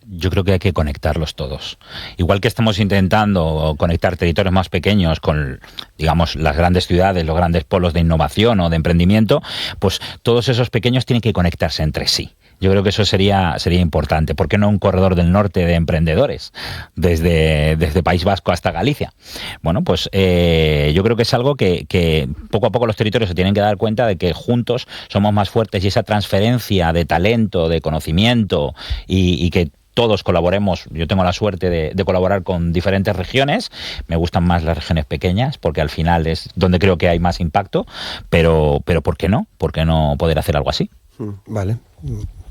Yo creo que hay que conectarlos todos. Igual que estamos intentando conectar territorios más pequeños con, digamos, las grandes ciudades, los grandes polos de innovación o de emprendimiento, pues todos esos pequeños tienen que conectarse entre sí. Yo creo que eso sería importante. ¿Por qué no un corredor del norte de emprendedores? Desde País Vasco hasta Galicia. Bueno, pues yo creo que es algo que poco a poco los territorios se tienen que dar cuenta de que juntos somos más fuertes, y esa transferencia de talento, de conocimiento y que todos colaboremos. Yo tengo la suerte de colaborar con diferentes regiones. Me gustan más las regiones pequeñas porque al final es donde creo que hay más impacto, pero ¿por qué no? ¿Por qué no poder hacer algo así? Vale.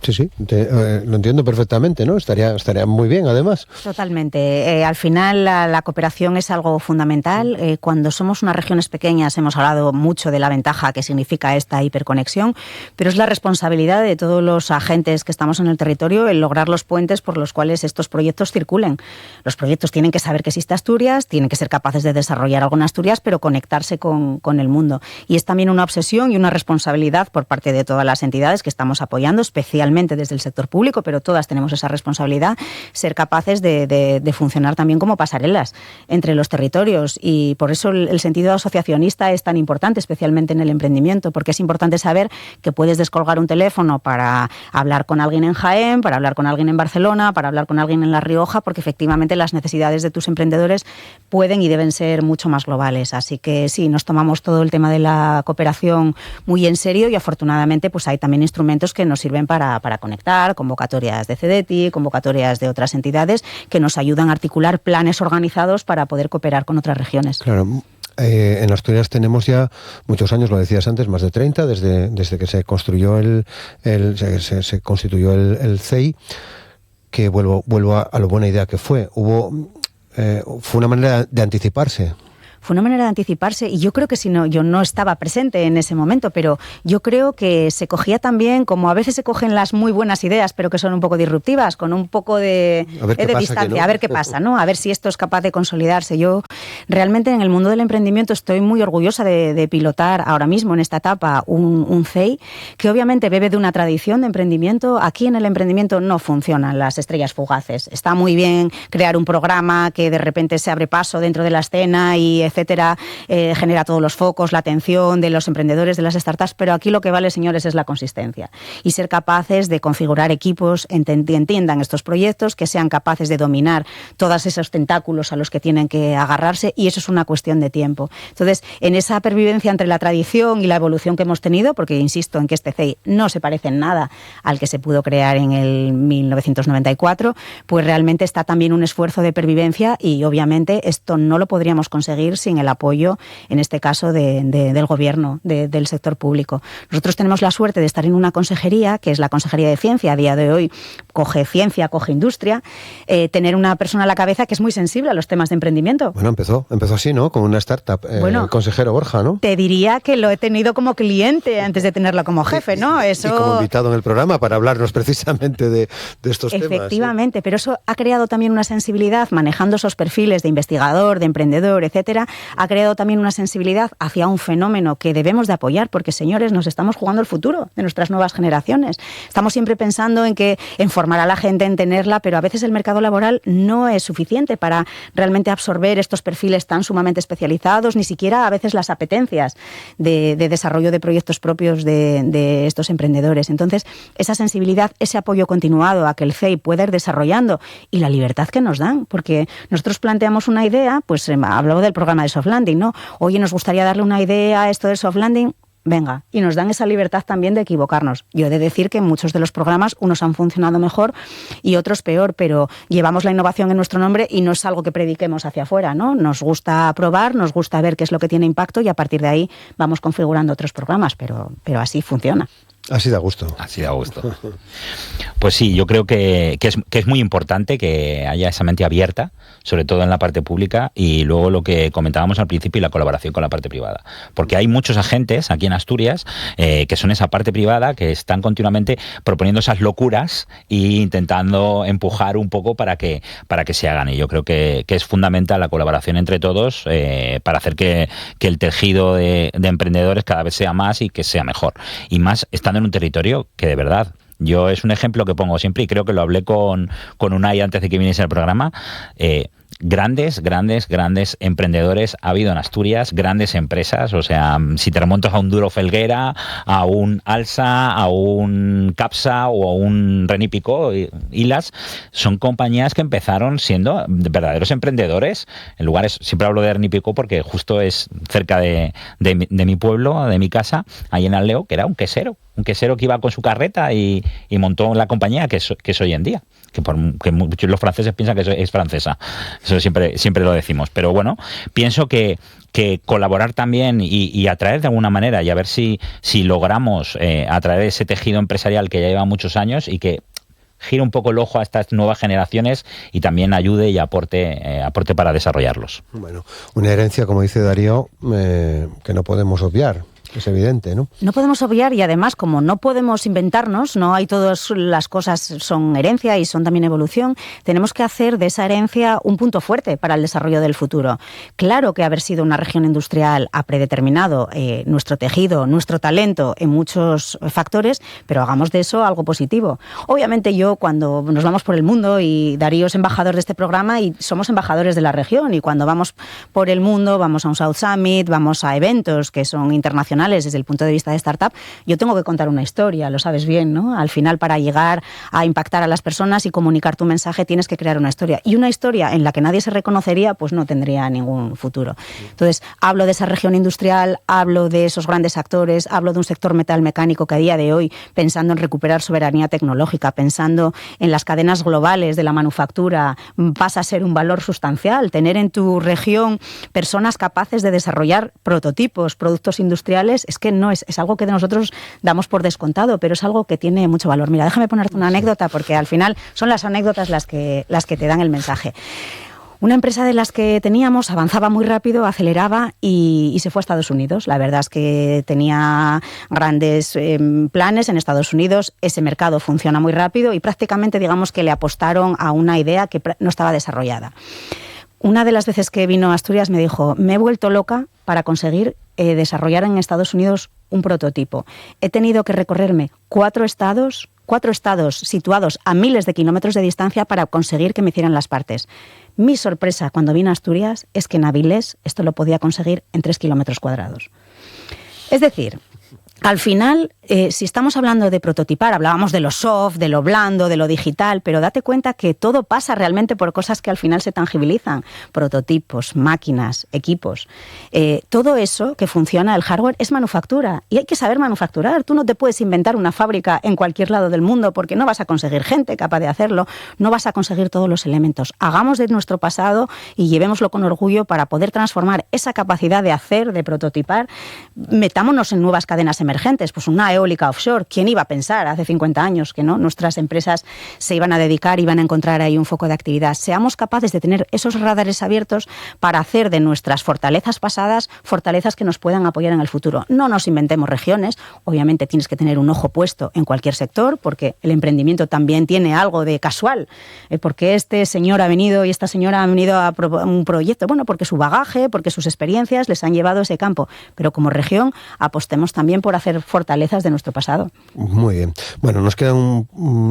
Sí, lo entiendo perfectamente, ¿no? Estaría muy bien, además. Totalmente. Al final la cooperación es algo fundamental. Cuando somos unas regiones pequeñas hemos hablado mucho de la ventaja que significa esta hiperconexión, pero es la responsabilidad de todos los agentes que estamos en el territorio el lograr los puentes por los cuales estos proyectos circulen. Los proyectos tienen que saber que existe Asturias, tienen que ser capaces de desarrollar algo en Asturias, pero conectarse con el mundo. Y es también una obsesión y una responsabilidad por parte de todas las entidades que estamos apoyando, especialmente especialmente desde el sector público, pero todas tenemos esa responsabilidad, ser capaces de funcionar también como pasarelas entre los territorios. Y por eso el sentido asociacionista es tan importante, especialmente en el emprendimiento, porque es importante saber que puedes descolgar un teléfono para hablar con alguien en Jaén, para hablar con alguien en Barcelona, para hablar con alguien en La Rioja, porque efectivamente las necesidades de tus emprendedores pueden y deben ser mucho más globales. Así que sí, nos tomamos todo el tema de la cooperación muy en serio y afortunadamente pues hay también instrumentos que nos sirven para conectar, convocatorias de CEDETI, convocatorias de otras entidades que nos ayudan a articular planes organizados para poder cooperar con otras regiones. Claro. En Asturias tenemos ya muchos años, lo decías antes, más de 30, desde que se construyó se constituyó el CEI, que vuelvo a la buena idea que fue. Fue una manera de anticiparse. Fue una manera de anticiparse y yo creo que yo no estaba presente en ese momento, pero yo creo que se cogía también, como a veces se cogen las muy buenas ideas, pero que son un poco disruptivas, con un poco de distancia, a ver qué pasa, ¿no? A ver si esto es capaz de consolidarse. Yo realmente en el mundo del emprendimiento estoy muy orgullosa de pilotar ahora mismo en esta etapa un CEI que obviamente bebe de una tradición de emprendimiento. Aquí en el emprendimiento no funcionan las estrellas fugaces. Está muy bien crear un programa que de repente se abre paso dentro de la escena y etcétera, genera todos los focos, la atención de los emprendedores, de las startups, pero aquí lo que vale, señores, es la consistencia y ser capaces de configurar equipos que entiendan estos proyectos, que sean capaces de dominar todos esos tentáculos a los que tienen que agarrarse, y eso es una cuestión de tiempo. Entonces, en esa pervivencia entre la tradición y la evolución que hemos tenido, porque insisto en que este CEI no se parece en nada al que se pudo crear en el 1994, pues realmente está también un esfuerzo de pervivencia y obviamente esto no lo podríamos conseguir sin el apoyo, en este caso, del gobierno, del sector público. Nosotros tenemos la suerte de estar en una consejería, que es la Consejería de Ciencia, a día de hoy coge ciencia, coge industria, tener una persona a la cabeza que es muy sensible a los temas de emprendimiento. Bueno, empezó así, ¿no? Como una startup, el consejero Borja, ¿no? Te diría que lo he tenido como cliente antes de tenerlo como jefe, ¿no? Eso... Y como invitado en el programa para hablarnos precisamente de estos temas. Efectivamente, pero eso ha creado también una sensibilidad, manejando esos perfiles de investigador, de emprendedor, etcétera, ha creado también una sensibilidad hacia un fenómeno que debemos de apoyar, porque, señores, nos estamos jugando el futuro de nuestras nuevas generaciones. Estamos siempre pensando en formar a la gente, en tenerla, pero a veces el mercado laboral no es suficiente para realmente absorber estos perfiles tan sumamente especializados, ni siquiera a veces las apetencias de desarrollo de proyectos propios de estos emprendedores. Entonces, esa sensibilidad, ese apoyo continuado a que el CEI pueda ir desarrollando y la libertad que nos dan, porque nosotros planteamos una idea, pues hablaba del programa de soft landing, ¿no? Oye, nos gustaría darle una idea a esto del soft landing. Venga, y nos dan esa libertad también de equivocarnos. Yo he de decir que muchos de los programas, unos han funcionado mejor y otros peor, pero llevamos la innovación en nuestro nombre y no es algo que prediquemos hacia afuera, ¿no? Nos gusta probar, nos gusta ver qué es lo que tiene impacto y a partir de ahí vamos configurando otros programas, pero así funciona. Así da gusto. Así da gusto. Pues sí, yo creo que es muy importante que haya esa mente abierta, sobre todo en la parte pública, y luego lo que comentábamos al principio, y la colaboración con la parte privada. Porque hay muchos agentes aquí en Asturias que son esa parte privada, que están continuamente proponiendo esas locuras e intentando empujar un poco para que se hagan. Y yo creo que es fundamental la colaboración entre todos para hacer que el tejido de emprendedores cada vez sea más y que sea mejor. Y más estando en un territorio que de verdad... Yo es un ejemplo que pongo siempre y creo que lo hablé con Unai antes de que viniese al programa. Grandes emprendedores ha habido en Asturias, grandes empresas, o sea, si te remontas a un Duro Felguera, a un Alsa, a un Capsa o a un Reni Picó, Hilas, son compañías que empezaron siendo verdaderos emprendedores en lugares, siempre hablo de Reni Picó porque justo es cerca de mi pueblo, de mi casa, ahí en Aldeo, que era un quesero que iba con su carreta y montó la compañía que es hoy en día, que muchos los franceses piensan que es francesa. Eso siempre lo decimos. Pero bueno, pienso que colaborar también y atraer de alguna manera, y a ver si logramos atraer ese tejido empresarial que ya lleva muchos años y que gire un poco el ojo a estas nuevas generaciones y también ayude y aporte para desarrollarlos. Bueno, una herencia, como dice Darío, que no podemos obviar. Es evidente, ¿no? No podemos obviar, y además, como no podemos inventarnos, no hay todas las cosas son herencia y son también evolución, tenemos que hacer de esa herencia un punto fuerte para el desarrollo del futuro. Claro que haber sido una región industrial ha predeterminado nuestro tejido, nuestro talento en muchos factores, pero hagamos de eso algo positivo. Obviamente yo, cuando nos vamos por el mundo, y Darío es embajador de este programa y somos embajadores de la región, y cuando vamos por el mundo, vamos a un South Summit, vamos a eventos que son internacionales desde el punto de vista de startup, yo tengo que contar una historia, lo sabes bien, ¿no? Al final, para llegar a impactar a las personas y comunicar tu mensaje, tienes que crear una historia. Y una historia en la que nadie se reconocería, pues no tendría ningún futuro. Entonces, hablo de esa región industrial, hablo de esos grandes actores, hablo de un sector metalmecánico que a día de hoy, pensando en recuperar soberanía tecnológica, pensando en las cadenas globales de la manufactura, pasa a ser un valor sustancial. Tener en tu región personas capaces de desarrollar prototipos, productos industriales, es que no es algo que de nosotros damos por descontado, pero es algo que tiene mucho valor. Mira, déjame ponerte una anécdota, porque al final son las anécdotas las que te dan el mensaje. Una empresa de las que teníamos avanzaba muy rápido, aceleraba y se fue a Estados Unidos. La verdad es que tenía grandes planes en Estados Unidos. Ese mercado funciona muy rápido y prácticamente, digamos, que le apostaron a una idea que no estaba desarrollada. Una de las veces que vino a Asturias me dijo: me he vuelto loca para conseguir desarrollar en Estados Unidos un prototipo. He tenido que recorrerme 4 estados situados a miles de kilómetros de distancia para conseguir que me hicieran las partes. Mi sorpresa cuando vine a Asturias es que en Avilés esto lo podía conseguir en 3 kilómetros cuadrados. Es decir, al final, si estamos hablando de prototipar, hablábamos de lo soft, de lo blando, de lo digital, pero date cuenta que todo pasa realmente por cosas que al final se tangibilizan. Prototipos, máquinas, equipos. Todo eso que funciona, el hardware, es manufactura. Y hay que saber manufacturar. Tú no te puedes inventar una fábrica en cualquier lado del mundo porque no vas a conseguir gente capaz de hacerlo, no vas a conseguir todos los elementos. Hagamos de nuestro pasado y llevémoslo con orgullo para poder transformar esa capacidad de hacer, de prototipar. Metámonos en nuevas cadenas emergentes, pues una eólica offshore. ¿Quién iba a pensar hace 50 años que no nuestras empresas se iban a dedicar, iban a encontrar ahí un foco de actividad? Seamos capaces de tener esos radares abiertos para hacer de nuestras fortalezas pasadas fortalezas que nos puedan apoyar en el futuro. No nos inventemos regiones. Obviamente tienes que tener un ojo puesto en cualquier sector, porque el emprendimiento también tiene algo de casual. Porque este señor ha venido y esta señora ha venido a un proyecto, bueno, porque su bagaje, porque sus experiencias les han llevado a ese campo. Pero como región apostemos también por hacer fortalezas de nuestro pasado. Muy bien. Bueno, nos quedan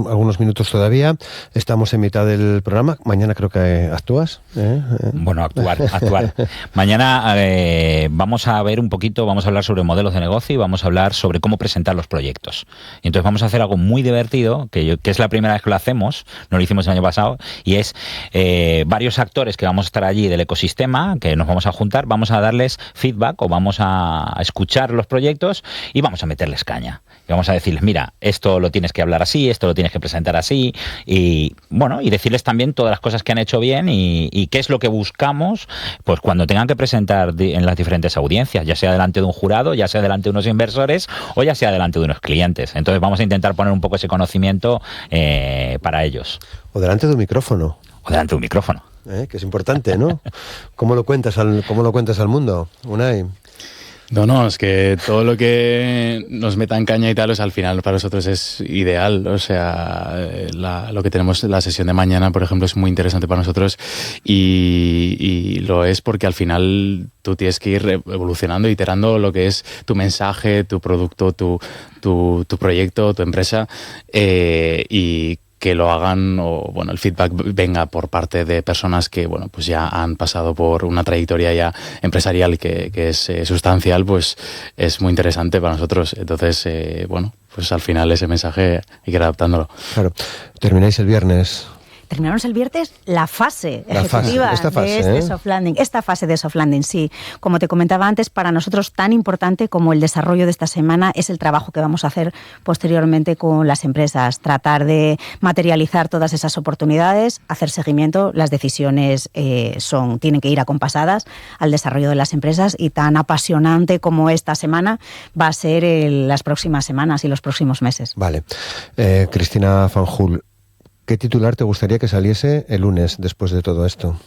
algunos minutos todavía. Estamos en mitad del programa. Mañana creo que actúas. Bueno, actuar. Mañana vamos a ver un poquito, vamos a hablar sobre modelos de negocio y vamos a hablar sobre cómo presentar los proyectos. Y entonces vamos a hacer algo muy divertido, que es la primera vez que lo hacemos, no lo hicimos el año pasado, y es varios actores que vamos a estar allí del ecosistema, que nos vamos a juntar, vamos a darles feedback o vamos a escuchar los proyectos y vamos a meterles caña. Y vamos a decirles, mira, esto lo tienes que hablar así, esto lo tienes que presentar así, y bueno, y decirles también todas las cosas que han hecho bien y qué es lo que buscamos, pues cuando tengan que presentar en las diferentes audiencias, ya sea delante de un jurado, ya sea delante de unos inversores o ya sea delante de unos clientes. Entonces vamos a intentar poner un poco ese conocimiento para ellos. O delante de un micrófono. O delante de un micrófono. Que es importante, ¿no? ¿Cómo lo cuentas al mundo, Unai? No, es que todo lo que nos meta en caña y tal, al final para nosotros es ideal. O sea, lo que tenemos, la sesión de mañana, por ejemplo, es muy interesante para nosotros y lo es porque al final tú tienes que ir evolucionando, iterando lo que es tu mensaje, tu producto, tu proyecto, tu empresa y que lo hagan o bueno, el feedback venga por parte de personas que bueno, pues ya han pasado por una trayectoria ya empresarial que es sustancial, pues es muy interesante para nosotros. Entonces, bueno, pues al final ese mensaje hay que ir adaptándolo. Claro. Termináis el viernes. Terminamos el viernes la fase ejecutiva de este soft landing. Esta fase de soft landing, sí. Como te comentaba antes, para nosotros tan importante como el desarrollo de esta semana es el trabajo que vamos a hacer posteriormente con las empresas. Tratar de materializar todas esas oportunidades, hacer seguimiento. Las decisiones tienen que ir acompasadas al desarrollo de las empresas y tan apasionante como esta semana va a ser las próximas semanas y los próximos meses. Vale. Cristina Fanjul, ¿qué titular te gustaría que saliese el lunes después de todo esto?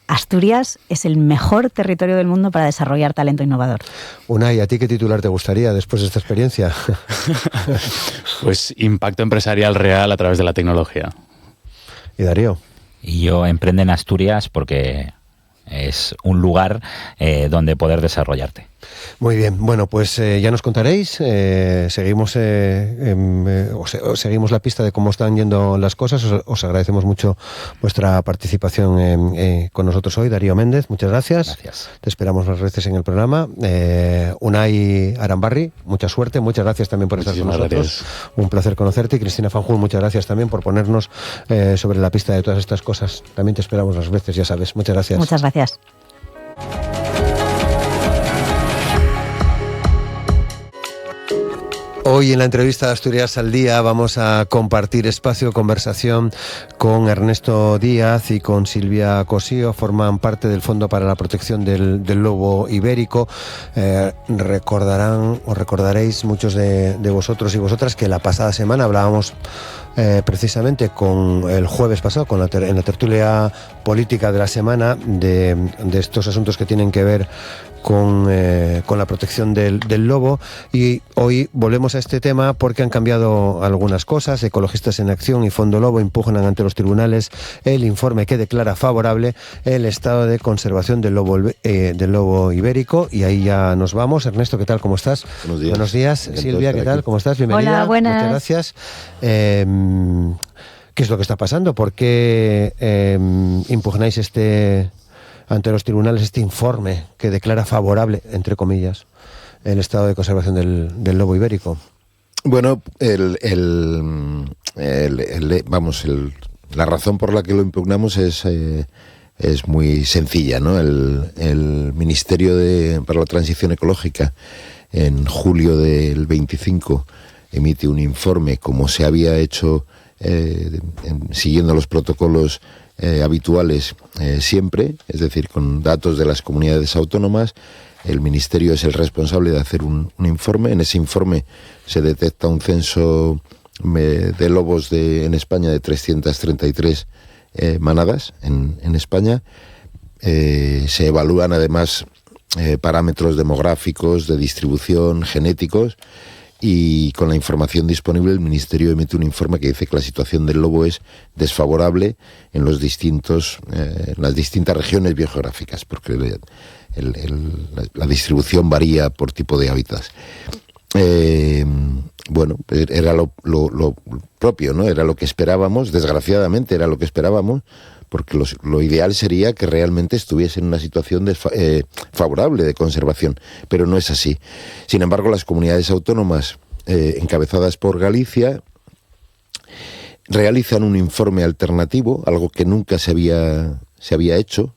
Asturias es el mejor territorio del mundo para desarrollar talento innovador. Unai, ¿a ti qué titular te gustaría después de esta experiencia? Pues impacto empresarial real a través de la tecnología. ¿Y Darío? Y yo emprende en Asturias porque es un lugar donde poder desarrollarte. Muy bien, bueno, pues ya nos contaréis, seguimos seguimos la pista de cómo están yendo las cosas. Os agradecemos mucho vuestra participación con nosotros hoy. Darío Méndez, muchas gracias. Gracias. Te esperamos más veces en el programa. Unai Arambarri, mucha suerte, muchas gracias también por estar con nosotros. Gracias. Un placer conocerte. Y Cristina Fanjul, muchas gracias también por ponernos sobre la pista de todas estas cosas. También te esperamos más veces, ya sabes. Muchas gracias. Muchas gracias. Hoy en la entrevista de Asturias al Día vamos a compartir espacio de conversación con Ernesto Díaz y con Silvia Cosío. Forman parte del Fondo para la Protección del Lobo Ibérico. Recordaréis muchos de vosotros y vosotras que la pasada semana hablábamos precisamente con el jueves pasado, en la tertulia política de la semana, de estos asuntos que tienen que ver con la protección del lobo, y hoy volvemos a este tema porque han cambiado algunas cosas. Ecologistas en Acción y Fondo Lobo impugnan ante los tribunales el informe que declara favorable el estado de conservación del lobo ibérico, y ahí ya nos vamos. Ernesto, ¿qué tal? ¿Cómo estás? Buenos días. Buenos días. Silvia, ¿qué tal? ¿Cómo estás? Bienvenida. Hola, buenas. Muchas gracias. ¿Qué es lo que está pasando? ¿Por qué impugnáis ante los tribunales este informe que declara favorable, entre comillas, el estado de conservación del lobo ibérico? Bueno, la razón por la que lo impugnamos es muy sencilla, ¿no? El Ministerio para la Transición Ecológica en julio del 25 emite un informe, como se había hecho siguiendo los protocolos habituales siempre, es decir, con datos de las comunidades autónomas. El Ministerio es el responsable de hacer un informe. En ese informe se detecta un censo de lobos en España de 333 manadas en España. Se evalúan además parámetros demográficos, de distribución, genéticos, y con la información disponible el Ministerio emite un informe que dice que la situación del lobo es desfavorable en las distintas regiones biogeográficas, porque la distribución varía por tipo de hábitats. Bueno, era lo propio, ¿no? Era lo que esperábamos, desgraciadamente era lo que esperábamos, porque lo ideal sería que realmente estuviese en una situación favorable de conservación, pero no es así. Sin embargo, las comunidades autónomas encabezadas por Galicia realizan un informe alternativo, algo que nunca se había hecho,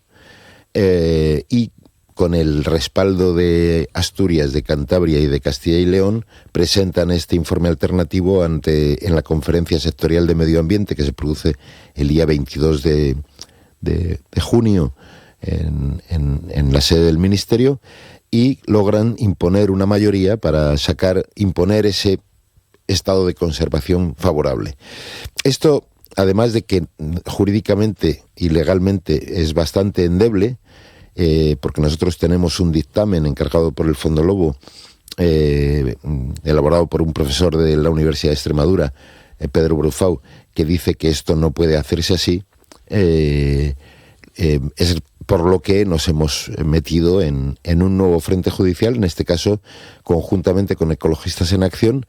y con el respaldo de Asturias, de Cantabria y de Castilla y León, presentan este informe alternativo en la Conferencia Sectorial de Medio Ambiente, que se produce el día 22 de junio en la sede del Ministerio, y logran imponer una mayoría para imponer ese estado de conservación favorable. Esto, además de que jurídicamente y legalmente es bastante endeble, porque nosotros tenemos un dictamen encargado por el Fondo Lobo, elaborado por un profesor de la Universidad de Extremadura, Pedro Brufau, que dice que esto no puede hacerse así. Es por lo que nos hemos metido en un nuevo frente judicial, en este caso conjuntamente con Ecologistas en Acción,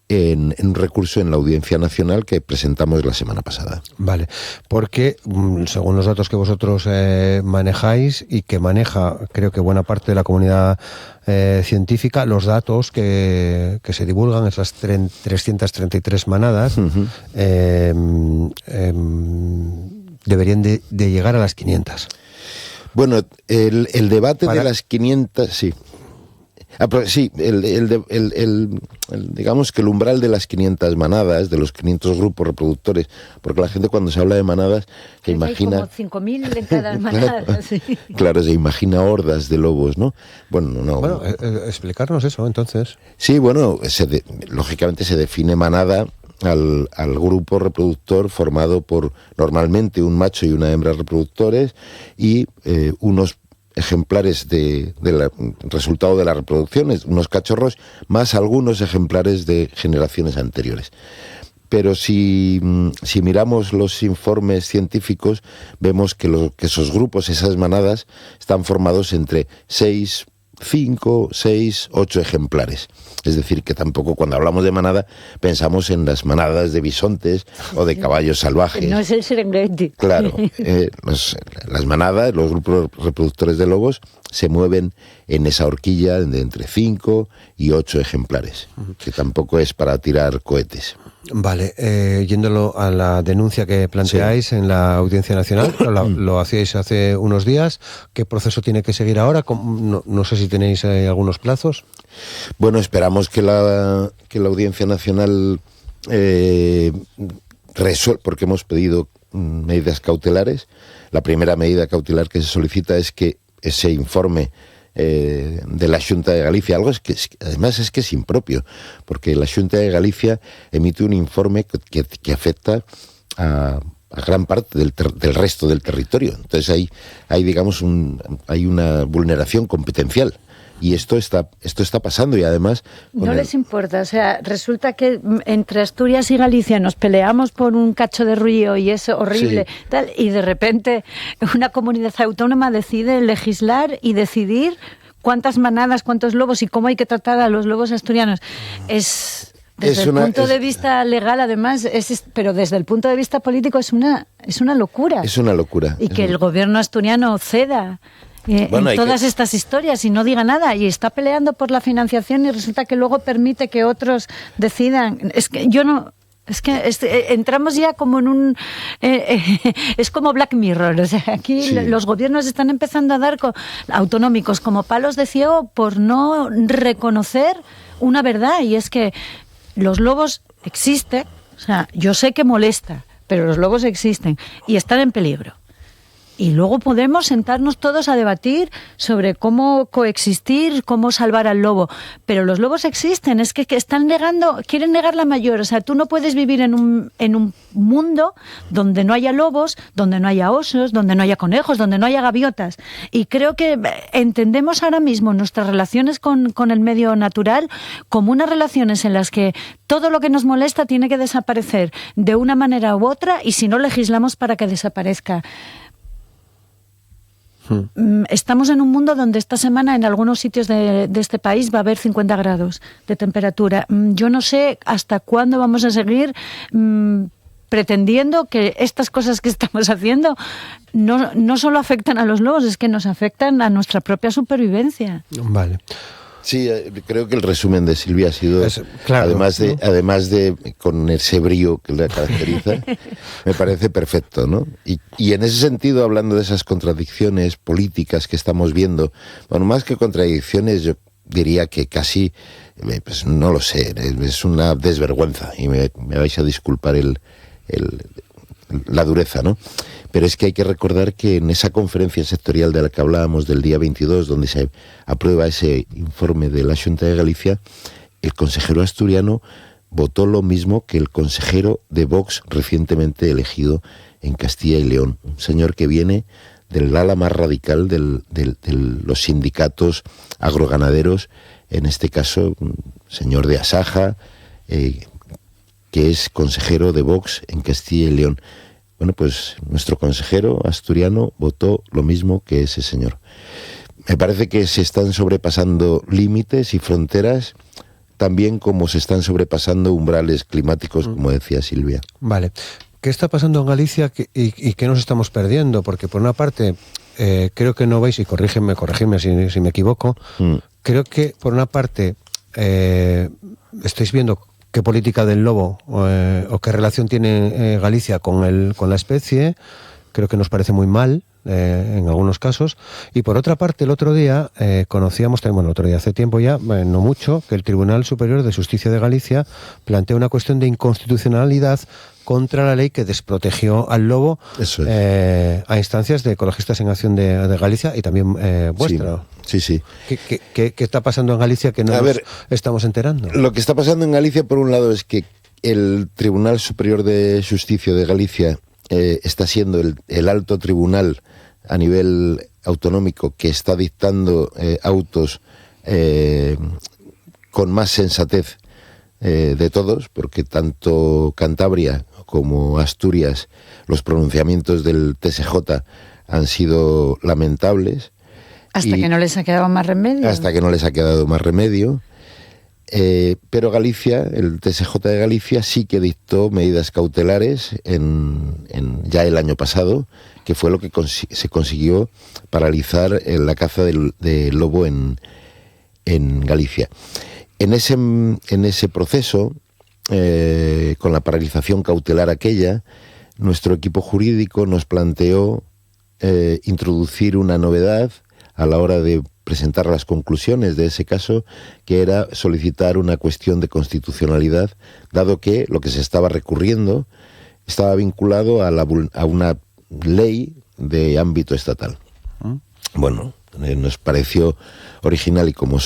en un recurso en la Audiencia Nacional que presentamos la semana pasada. Vale, porque según los datos que vosotros manejáis y que maneja, creo que buena parte de la comunidad científica, los datos que se divulgan, esas 333 manadas, deberían de llegar a las 500. Bueno, el debate de las 500, sí. Sí, digamos que el umbral de las 500 manadas, de los 500 grupos reproductores, porque la gente cuando se habla de manadas se imagina... Como 5.000 en cada manada. Claro, sí. Claro, se imagina hordas de lobos, ¿no? Bueno, no. Bueno, explicarnos eso, entonces. Sí, bueno, lógicamente se define manada al grupo reproductor formado por normalmente un macho y una hembra reproductores y unos ejemplares del resultado de las reproducciones, unos cachorros, más algunos ejemplares de generaciones anteriores. Pero si miramos los informes científicos, vemos que esos grupos, esas manadas, están formados entre 6, 5, 6, 8 ejemplares. Es decir, que tampoco cuando hablamos de manada pensamos en las manadas de bisontes o de caballos salvajes. No es el Serengeti. Claro, las manadas, los grupos reproductores de lobos se mueven en esa horquilla de entre 5 y 8 ejemplares, que tampoco es para tirar cohetes. Vale, yéndolo a la denuncia que planteáis en la Audiencia Nacional, lo hacíais hace unos días, ¿qué proceso tiene que seguir ahora? No sé si tenéis algunos plazos. Bueno, esperamos que la Audiencia Nacional resuelva, porque hemos pedido medidas cautelares. La primera medida cautelar que se solicita es que ese informe de la Xunta de Galicia, además es que es impropio, porque la Xunta de Galicia emite un informe que afecta a gran parte del resto del territorio. Entonces hay digamos hay una vulneración competencial. Y esto está pasando y además... No les importa, o sea, resulta que entre Asturias y Galicia nos peleamos por un cacho de río y es horrible, sí, tal, y de repente una comunidad autónoma decide legislar y decidir cuántas manadas, cuántos lobos y cómo hay que tratar a los lobos asturianos. Desde el punto de vista legal, además, pero desde el punto de vista político es una locura. Es una locura. Y que el gobierno asturiano ceda... en todas estas historias y no diga nada y está peleando por la financiación y resulta que luego permite que otros decidan. Entramos ya como en un... es como Black Mirror, o sea, aquí sí, los gobiernos están empezando a dar autonómicos como palos de ciego por no reconocer una verdad, y es que los lobos existen, o sea, yo sé que molesta, pero los lobos existen y están en peligro. Y luego podemos sentarnos todos a debatir sobre cómo coexistir, cómo salvar al lobo. Pero los lobos existen, es que quieren negar la mayor. O sea, tú no puedes vivir en un mundo donde no haya lobos, donde no haya osos, donde no haya conejos, donde no haya gaviotas. Y creo que entendemos ahora mismo nuestras relaciones con el medio natural como unas relaciones en las que todo lo que nos molesta tiene que desaparecer de una manera u otra, y si no legislamos para que desaparezca. Estamos en un mundo donde esta semana en algunos sitios de este país va a haber 50 grados de temperatura. Yo no sé hasta cuándo vamos a seguir pretendiendo que estas cosas que estamos haciendo no solo afectan a los lobos, es que nos afectan a nuestra propia supervivencia. Vale. Sí, creo que el resumen de Silvia ha sido, claro, además de con ese brío que la caracteriza, me parece perfecto, ¿no? Y en ese sentido, hablando de esas contradicciones políticas que estamos viendo, bueno, más que contradicciones, yo diría que casi, pues no lo sé, es una desvergüenza, y me vais a disculpar la dureza, ¿no? Pero es que hay que recordar que en esa conferencia sectorial de la que hablábamos del día 22, donde se aprueba ese informe de la Xunta de Galicia, el consejero asturiano votó lo mismo que el consejero de Vox recientemente elegido en Castilla y León, un señor que viene del ala más radical de los sindicatos agroganaderos, en este caso un señor de Asaja, que es consejero de Vox en Castilla y León. Bueno, pues nuestro consejero asturiano votó lo mismo que ese señor. Me parece que se están sobrepasando límites y fronteras, también como se están sobrepasando umbrales climáticos, como decía Silvia. Vale. ¿Qué está pasando en Galicia y qué nos estamos perdiendo? Porque por una parte, creo que no veis, y corrígeme si me equivoco, creo que por una parte estáis viendo qué política del lobo o qué relación tiene Galicia con la especie. Creo que nos parece muy mal en algunos casos. Y por otra parte, el otro día conocíamos, hace tiempo ya, no mucho, que el Tribunal Superior de Justicia de Galicia plantea una cuestión de inconstitucionalidad contra la ley que desprotegió al lobo a instancias de Ecologistas en Acción de Galicia y también vuestra. Sí. ¿Qué está pasando en Galicia que no estamos enterando? Lo que está pasando en Galicia, por un lado, es que el Tribunal Superior de Justicia de Galicia está siendo el alto tribunal a nivel autonómico que está dictando autos con más sensatez de todos, porque tanto Cantabria como Asturias, los pronunciamientos del TSJ han sido lamentables. Hasta que no les ha quedado más remedio. Hasta que no les ha quedado más remedio. Pero Galicia, el TSJ de Galicia, sí que dictó medidas cautelares ya el año pasado, que fue lo que se consiguió paralizar la caza de lobo en Galicia. En ese proceso, con la paralización cautelar aquella, nuestro equipo jurídico nos planteó introducir una novedad a la hora de presentar las conclusiones de ese caso, que era solicitar una cuestión de constitucionalidad, dado que lo que se estaba recurriendo estaba vinculado a una ley de ámbito estatal. Bueno, nos pareció original y como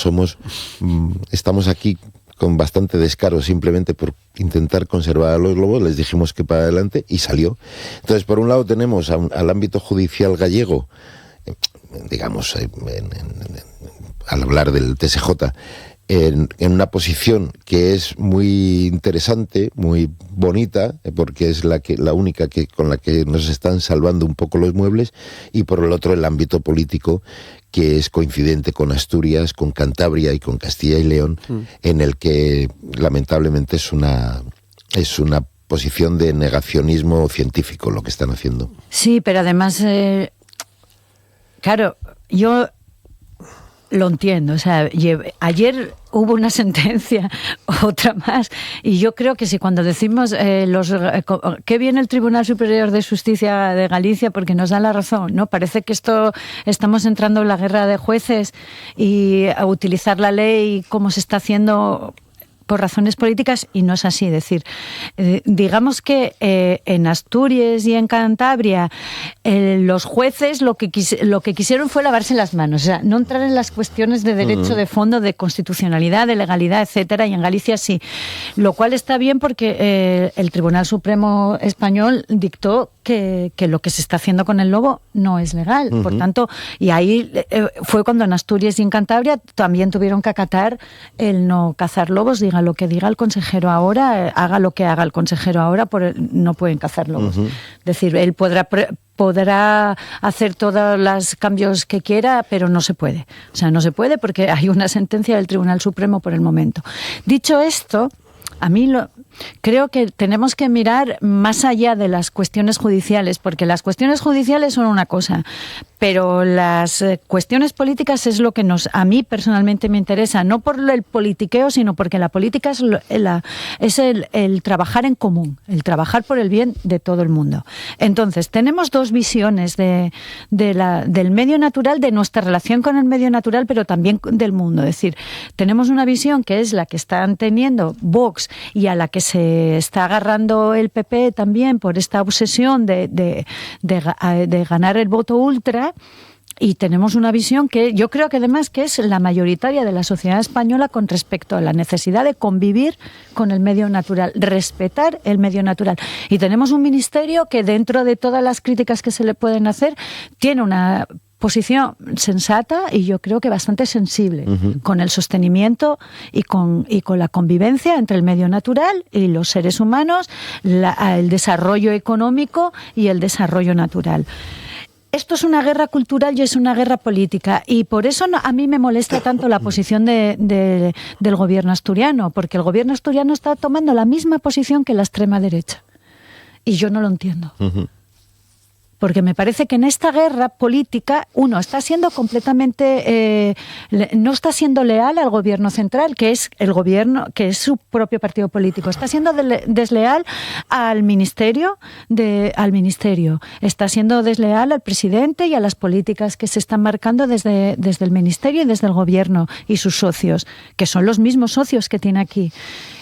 estamos aquí con bastante descaro simplemente por intentar conservar a los lobos, les dijimos que para adelante y salió. Entonces, por un lado tenemos al ámbito judicial gallego, digamos, al hablar del TSJ, en una posición que es muy interesante, muy bonita, porque es la única con la que nos están salvando un poco los muebles, y por el otro el ámbito político, que es coincidente con Asturias, con Cantabria y con Castilla y León, en el que lamentablemente es una posición de negacionismo científico lo que están haciendo. Sí, pero además, claro, yo lo entiendo. O sea, ayer hubo una sentencia, otra más, y yo creo que si cuando decimos que viene el Tribunal Superior de Justicia de Galicia porque nos da la razón, ¿no? Parece que estamos entrando en la guerra de jueces y a utilizar la ley como se está haciendo por razones políticas, y no es así. Es decir, digamos que en Asturias y en Cantabria los jueces lo que quisieron fue lavarse las manos, o sea, no entrar en las cuestiones de derecho de fondo, de constitucionalidad, de legalidad, etcétera, y en Galicia sí. Lo cual está bien porque el Tribunal Supremo español dictó que lo que se está haciendo con el lobo no es legal. Por tanto, y ahí fue cuando en Asturias y en Cantabria también tuvieron que acatar el no cazar lobos. Diga lo que diga el consejero ahora, haga lo que haga el consejero ahora, no pueden cazar lobos. Es decir, él podrá hacer todos los cambios que quiera, pero no se puede. O sea, no se puede porque hay una sentencia del Tribunal Supremo por el momento. Dicho esto, a mí creo que tenemos que mirar más allá de las cuestiones judiciales, porque las cuestiones judiciales son una cosa, pero las cuestiones políticas es lo que a mí personalmente me interesa, no por el politiqueo, sino porque la política es el trabajar en común, el trabajar por el bien de todo el mundo. Entonces, tenemos dos visiones del medio natural, de nuestra relación con el medio natural, pero también del mundo. Es decir, tenemos una visión que es la que están teniendo Vox y a la que se está agarrando el PP también por esta obsesión de ganar el voto ultra, y tenemos una visión que yo creo que además que es la mayoritaria de la sociedad española con respecto a la necesidad de convivir con el medio natural, respetar el medio natural. Y tenemos un ministerio que, dentro de todas las críticas que se le pueden hacer, tiene una posición sensata y yo creo que bastante sensible con el sostenimiento y con la convivencia entre el medio natural y los seres humanos, el desarrollo económico y el desarrollo natural. Esto es una guerra cultural y es una guerra política, y por eso a mí me molesta tanto la posición del gobierno asturiano, porque el gobierno asturiano está tomando la misma posición que la extrema derecha, y yo no lo entiendo. Porque me parece que en esta guerra política está siendo completamente no está siendo leal al gobierno central, que es el gobierno, que es su propio partido político. Está siendo desleal al ministerio, está siendo desleal al presidente y a las políticas que se están marcando desde el ministerio y desde el gobierno y sus socios, que son los mismos socios que tiene aquí.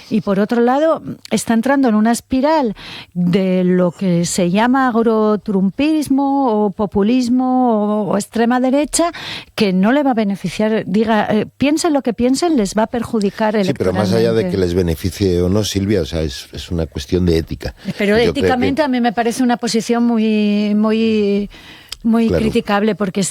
y por otro lado está entrando en una espiral de lo que se llama agrotrumpismo o populismo o extrema derecha, que no le va a beneficiar. Piensen lo que piensen, les va a perjudicar electoralmente. Sí, pero más allá de que les beneficie o no, Silvia, o sea, es una cuestión de ética. Pero éticamente a mí me parece una posición muy claro, criticable, porque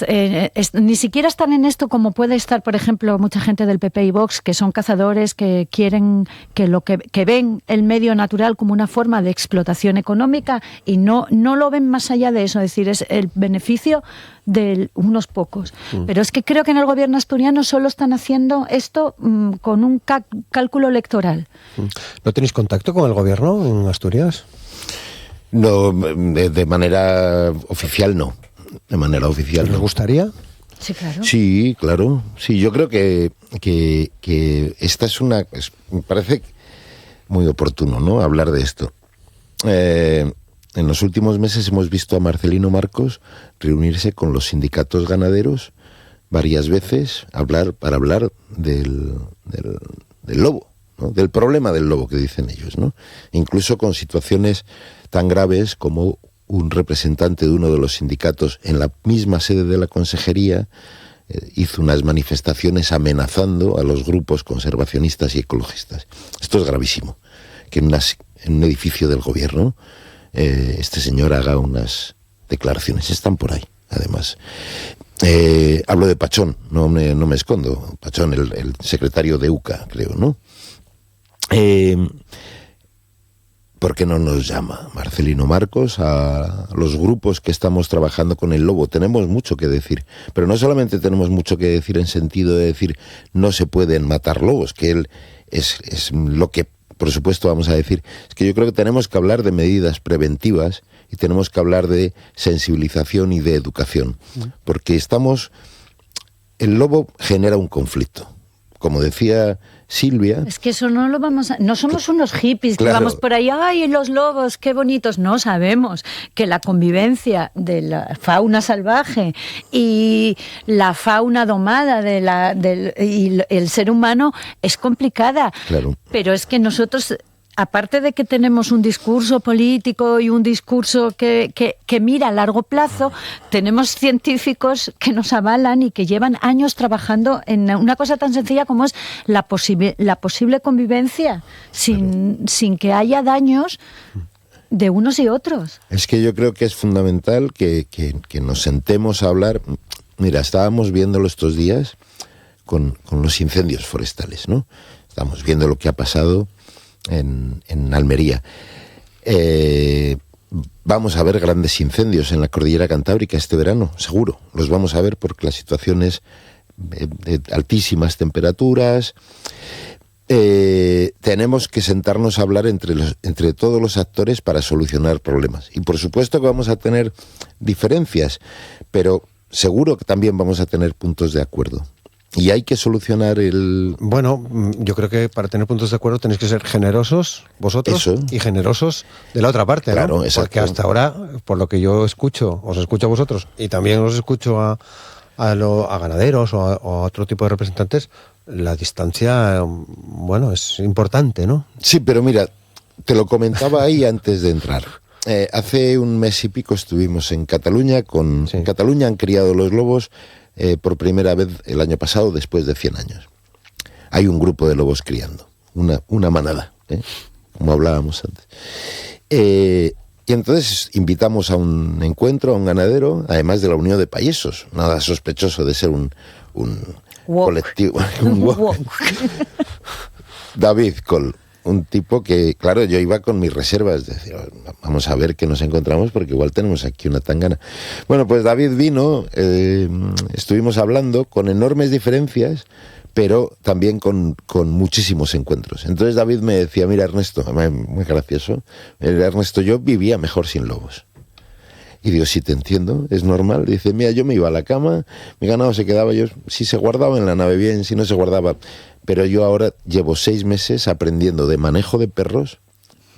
ni siquiera están en esto como puede estar, por ejemplo, mucha gente del PP y Vox, que son cazadores, que quieren que ven el medio natural como una forma de explotación económica y no lo ven más allá de eso, es decir, es el beneficio de unos pocos. Pero es que creo que en el gobierno asturiano solo están haciendo esto con un cálculo electoral. ¿No tenéis contacto con el gobierno en Asturias? No, de manera oficial no. De manera oficial. ¿Les gustaría? Sí, claro. Sí, claro. Sí, yo creo que esta me parece muy oportuno, ¿no?, hablar de esto. En los últimos meses hemos visto a Marcelino Marcos reunirse con los sindicatos ganaderos varias veces para hablar del lobo, ¿no?, del problema del lobo que dicen ellos, ¿no? Incluso con situaciones tan graves como un representante de uno de los sindicatos en la misma sede de la consejería hizo unas manifestaciones amenazando a los grupos conservacionistas y ecologistas. Esto es gravísimo, que en un edificio del gobierno este señor haga unas declaraciones. Están por ahí, además. Hablo de Pachón, no me escondo. Pachón, el secretario de UCA, creo, ¿no? ¿Por qué no nos llama Marcelino Marcos a los grupos que estamos trabajando con el lobo? Tenemos mucho que decir, pero no solamente tenemos mucho que decir en sentido de decir no se pueden matar lobos, que él es lo que por supuesto vamos a decir, es que yo creo que tenemos que hablar de medidas preventivas y tenemos que hablar de sensibilización y de educación, porque el lobo genera un conflicto. Como decía Silvia... Es que eso no lo vamos a... No somos unos hippies, claro, que vamos por ahí, ¡ay, los lobos, qué bonitos! No, sabemos que la convivencia de la fauna salvaje y la fauna domada y el ser humano es complicada. Claro. Pero es que nosotros... Aparte de que tenemos un discurso político y un discurso que mira a largo plazo, tenemos científicos que nos avalan y que llevan años trabajando en una cosa tan sencilla como es la posible convivencia sin que haya daños de unos y otros. Es que yo creo que es fundamental que nos sentemos a hablar. Mira, estábamos viéndolo estos días con los incendios forestales, ¿no? Estamos viendo lo que ha pasado en Almería. Vamos a ver grandes incendios en la cordillera cantábrica este verano, seguro. Los vamos a ver porque la situación es de altísimas temperaturas. Tenemos que sentarnos a hablar entre todos los actores para solucionar problemas. Y por supuesto que vamos a tener diferencias, pero seguro que también vamos a tener puntos de acuerdo. Y hay que solucionar Bueno, yo creo que para tener puntos de acuerdo tenéis que ser generosos vosotros. Eso. Y generosos de la otra parte, claro, ¿no? Exacto. Porque hasta ahora, por lo que yo os escucho a vosotros y también os escucho a ganaderos o a otro tipo de representantes, la distancia, bueno, es importante, ¿no? Sí, pero mira, te lo comentaba ahí antes de entrar. Hace un mes y pico estuvimos en Cataluña. En Cataluña han criado los lobos por primera vez el año pasado, después de 100 años. Hay un grupo de lobos criando, una manada, como hablábamos antes. Y entonces invitamos a un encuentro a un ganadero, además de la Unión de Payesos, nada sospechoso de ser un colectivo. Un walk. David Col, un tipo que, claro, yo iba con mis reservas, decir, vamos a ver qué nos encontramos porque igual tenemos aquí una tangana. Bueno, pues David vino, estuvimos hablando con enormes diferencias, pero también con muchísimos encuentros. Entonces David me decía, mira Ernesto, muy gracioso, Ernesto, yo vivía mejor sin lobos. Y digo, sí, te entiendo, es normal. Dice, mira, yo me iba a la cama, mi ganado se quedaba, si se guardaba en la nave bien, si no se guardaba. Pero yo ahora llevo 6 meses aprendiendo de manejo de perros,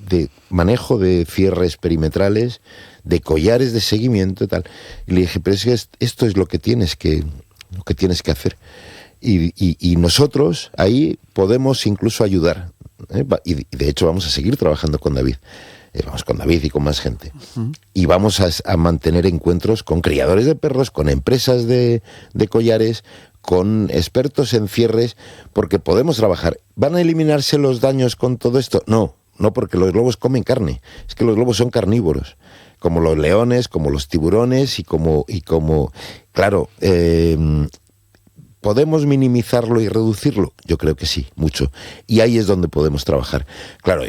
de manejo de cierres perimetrales, de collares de seguimiento y tal. Y le dije, pero es que esto es lo que tienes que hacer. Y nosotros ahí podemos incluso ayudar. Y de hecho vamos a seguir trabajando con David. Vamos con David y con más gente. Y vamos a mantener encuentros con criadores de perros, con empresas de collares, con expertos en cierres, porque podemos trabajar. ¿Van a eliminarse los daños con todo esto? No, porque los lobos comen carne. Es que los lobos son carnívoros, como los leones, como los tiburones y como claro, ¿podemos minimizarlo y reducirlo? Yo creo que sí, mucho. Y ahí es donde podemos trabajar. Claro,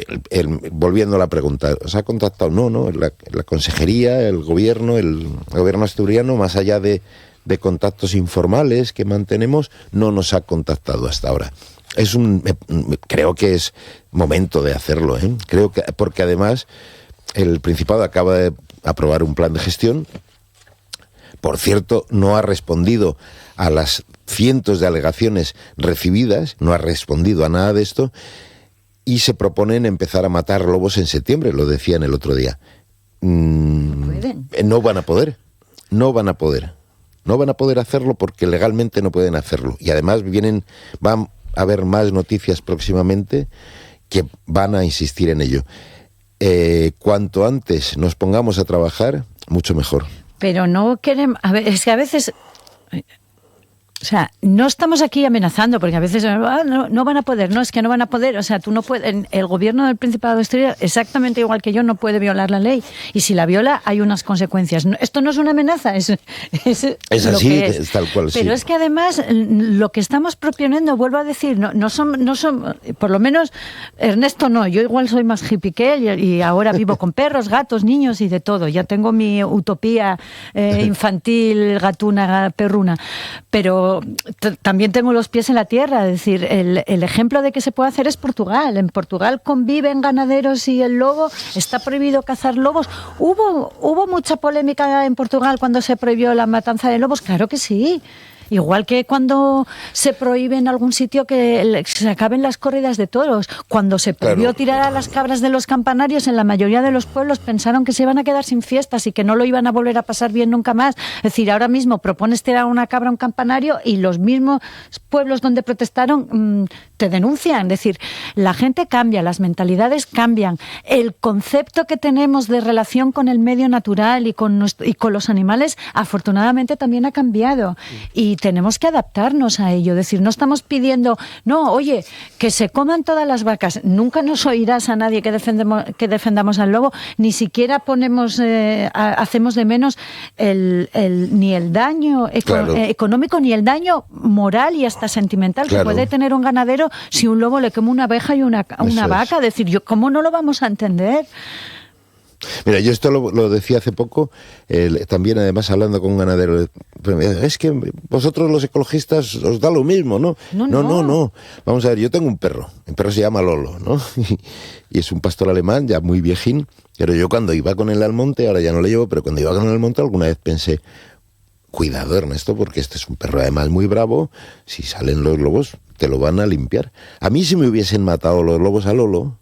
volviendo a la pregunta, ¿os ha contactado? No, la consejería, el gobierno asturiano, más allá de contactos informales que mantenemos, no nos ha contactado hasta ahora. Creo que es momento de hacerlo, ¿eh? Creo que, porque además el Principado acaba de aprobar un plan de gestión. Por cierto, no ha respondido a las cientos de alegaciones recibidas, no ha respondido a nada de esto, y se proponen empezar a matar lobos en septiembre, lo decían el otro día. No van a poder hacerlo porque legalmente no pueden hacerlo. Y además van a haber más noticias próximamente que van a insistir en ello. Cuanto antes nos pongamos a trabajar, mucho mejor. Pero no queremos... A ver, es que a veces... O sea, no estamos aquí amenazando, porque a veces no van a poder, no, es que no van a poder. O sea, tú no puedes... El gobierno del Principado de Asturias, exactamente igual que yo, no puede violar la ley. Y si la viola, hay unas consecuencias. Esto no es una amenaza, es así, es tal cual. Pero sí. Es que además, lo que estamos proponiendo, vuelvo a decir, no son, por lo menos Ernesto no, yo igual soy más hippie que él y ahora vivo con perros, gatos, niños y de todo. Ya tengo mi utopía infantil, gatuna, perruna. Pero también tengo los pies en la tierra, es decir, el ejemplo de que se puede hacer es Portugal. En Portugal conviven ganaderos y el lobo, está prohibido cazar lobos. ¿Hubo mucha polémica en Portugal cuando se prohibió la matanza de lobos? Claro que sí. Igual que cuando se prohíbe en algún sitio que se acaben las corridas de toros. Cuando se prohibió tirar a las cabras de los campanarios, en la mayoría de los pueblos pensaron que se iban a quedar sin fiestas y que no lo iban a volver a pasar bien nunca más. Es decir, ahora mismo propones tirar una cabra a un campanario y los mismos pueblos donde protestaron te denuncian. Es decir, la gente cambia, las mentalidades cambian. El concepto que tenemos de relación con el medio natural y con los animales, afortunadamente también ha cambiado. Y tenemos que adaptarnos a ello. Es decir, no estamos pidiendo, no, oye, que se coman todas las vacas. Nunca nos oirás a nadie que defendamos al lobo, ni siquiera hacemos de menos ni el daño económico, ni el daño moral y hasta sentimental que puede tener un ganadero si un lobo le come una abeja y una vaca. Es decir, ¿cómo no lo vamos a entender? Mira, yo esto lo decía hace poco, también además hablando con un ganadero, es que vosotros los ecologistas os da lo mismo, ¿no? No. Vamos a ver, yo tengo un perro, mi perro se llama Lolo, ¿no? Y es un pastor alemán, ya muy viejín, pero yo cuando iba con él al monte, ahora ya no le llevo, pero cuando iba con él al monte alguna vez pensé, cuidado Ernesto, porque este es un perro además muy bravo, si salen los lobos te lo van a limpiar. A mí si me hubiesen matado los lobos a Lolo,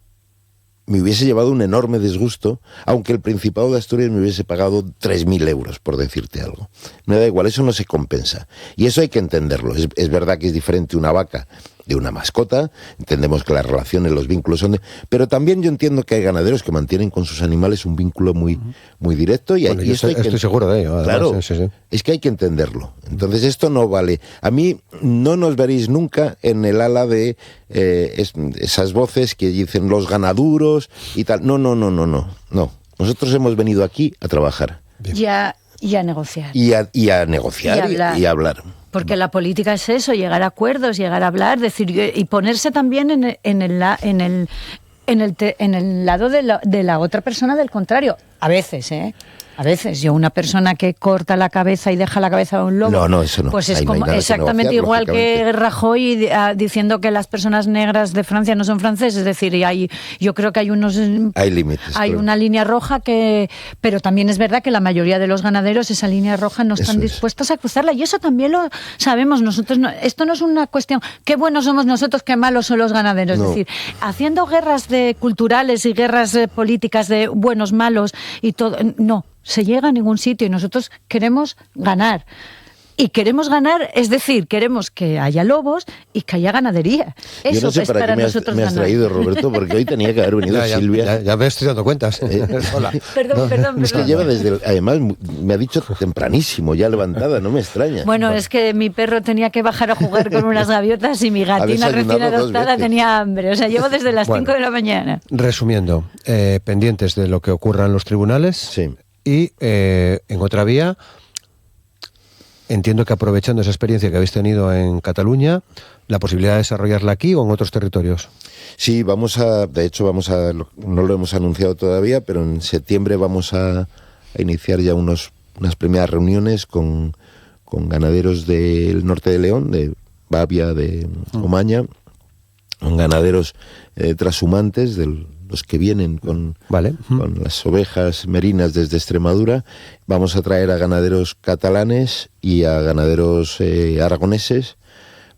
me hubiese llevado un enorme disgusto, aunque el Principado de Asturias me hubiese pagado 3.000 euros, por decirte algo. Me da igual, eso no se compensa. Y eso hay que entenderlo. Es verdad que es diferente una vaca de una mascota, entendemos que las relaciones, los vínculos son pero también yo entiendo que hay ganaderos que mantienen con sus animales un vínculo muy directo y estoy seguro de ello. Además, claro, sí. Es que hay que entenderlo. Entonces esto no vale. A mí no nos veréis nunca en el ala de esas voces que dicen los ganaduros y tal. No. Nosotros hemos venido aquí a trabajar. Y a negociar. Y a negociar y a hablar. Porque la política es eso, llegar a acuerdos, llegar a hablar, decir y ponerse también en el lado de la otra persona del contrario. A veces, A veces, una persona que corta la cabeza y deja la cabeza de un lobo, no, eso no. Pues es como exactamente igual que Rajoy diciendo que las personas negras de Francia no son franceses. Es decir, yo creo que hay límites. Hay una línea roja pero también es verdad que la mayoría de los ganaderos esa línea roja no están dispuestos a cruzarla. Y eso también lo sabemos nosotros. Esto no es una cuestión, qué buenos somos nosotros, qué malos son los ganaderos. No. Es decir, haciendo guerras culturales y guerras políticas de buenos, malos y todo, no se llega a ningún sitio y nosotros queremos ganar. Y queremos ganar, es decir, queremos que haya lobos y que haya ganadería. Eso Yo no sé es para qué me has traído, Roberto, porque hoy tenía que haber venido Silvia. Ya me estoy dando cuentas. Hola. Perdón. Es que lleva además me ha dicho tempranísimo, ya levantada, no me extraña. Bueno, es que mi perro tenía que bajar a jugar con unas gaviotas y mi gatina recién adoptada tenía hambre. O sea, llevo desde las 5 de la mañana. Resumiendo, pendientes de lo que ocurra en los tribunales. Sí. Y en otra vía, entiendo que aprovechando esa experiencia que habéis tenido en Cataluña, la posibilidad de desarrollarla aquí o en otros territorios. Sí, de hecho no lo hemos anunciado todavía, pero en septiembre vamos a iniciar ya unas primeras reuniones con ganaderos del norte de León, de Bavia, de Omaña, con ganaderos trashumantes, los que vienen con las ovejas merinas desde Extremadura. Vamos a traer a ganaderos catalanes y a ganaderos aragoneses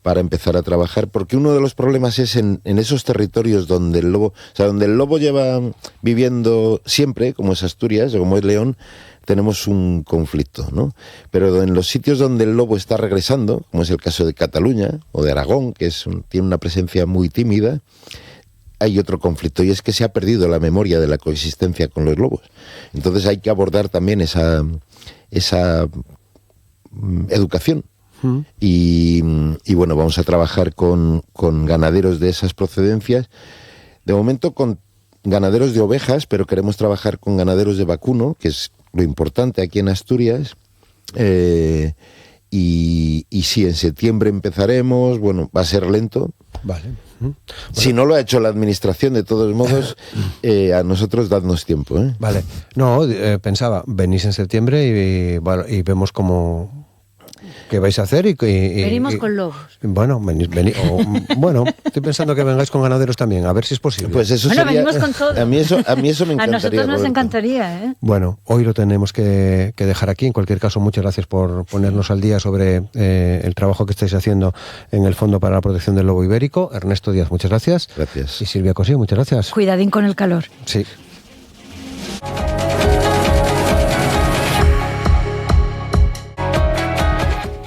para empezar a trabajar, porque uno de los problemas es en esos territorios donde el lobo lleva viviendo siempre, como es Asturias o como es León, tenemos un conflicto, ¿no? Pero en los sitios donde el lobo está regresando, como es el caso de Cataluña o de Aragón, que tiene una presencia muy tímida, hay otro conflicto, y es que se ha perdido la memoria de la coexistencia con los lobos. Entonces hay que abordar también esa educación. Y bueno, vamos a trabajar con ganaderos de esas procedencias. De momento con ganaderos de ovejas, pero queremos trabajar con ganaderos de vacuno, que es lo importante aquí en Asturias. Y sí, en septiembre empezaremos. Bueno, va a ser lento. Vale. Bueno. Si no lo ha hecho la administración, de todos modos, a nosotros dadnos tiempo. Vale. No, pensaba, venís en septiembre y vemos qué vais a hacer Venimos con lobos. Bueno, bueno, estoy pensando que vengáis con ganaderos también, a ver si es posible. Pues eso bueno, sería, venimos con todo. A mí eso me encantaría. A nosotros nos Roberto. encantaría, ¿eh? Bueno, hoy lo tenemos que dejar aquí. En cualquier caso, muchas gracias por ponernos al día sobre el trabajo que estáis haciendo en el Fondo para la Protección del Lobo Ibérico. Ernesto Díaz, muchas gracias. Gracias. Y Silvia Cosío, muchas gracias. Cuidadín con el calor. Sí.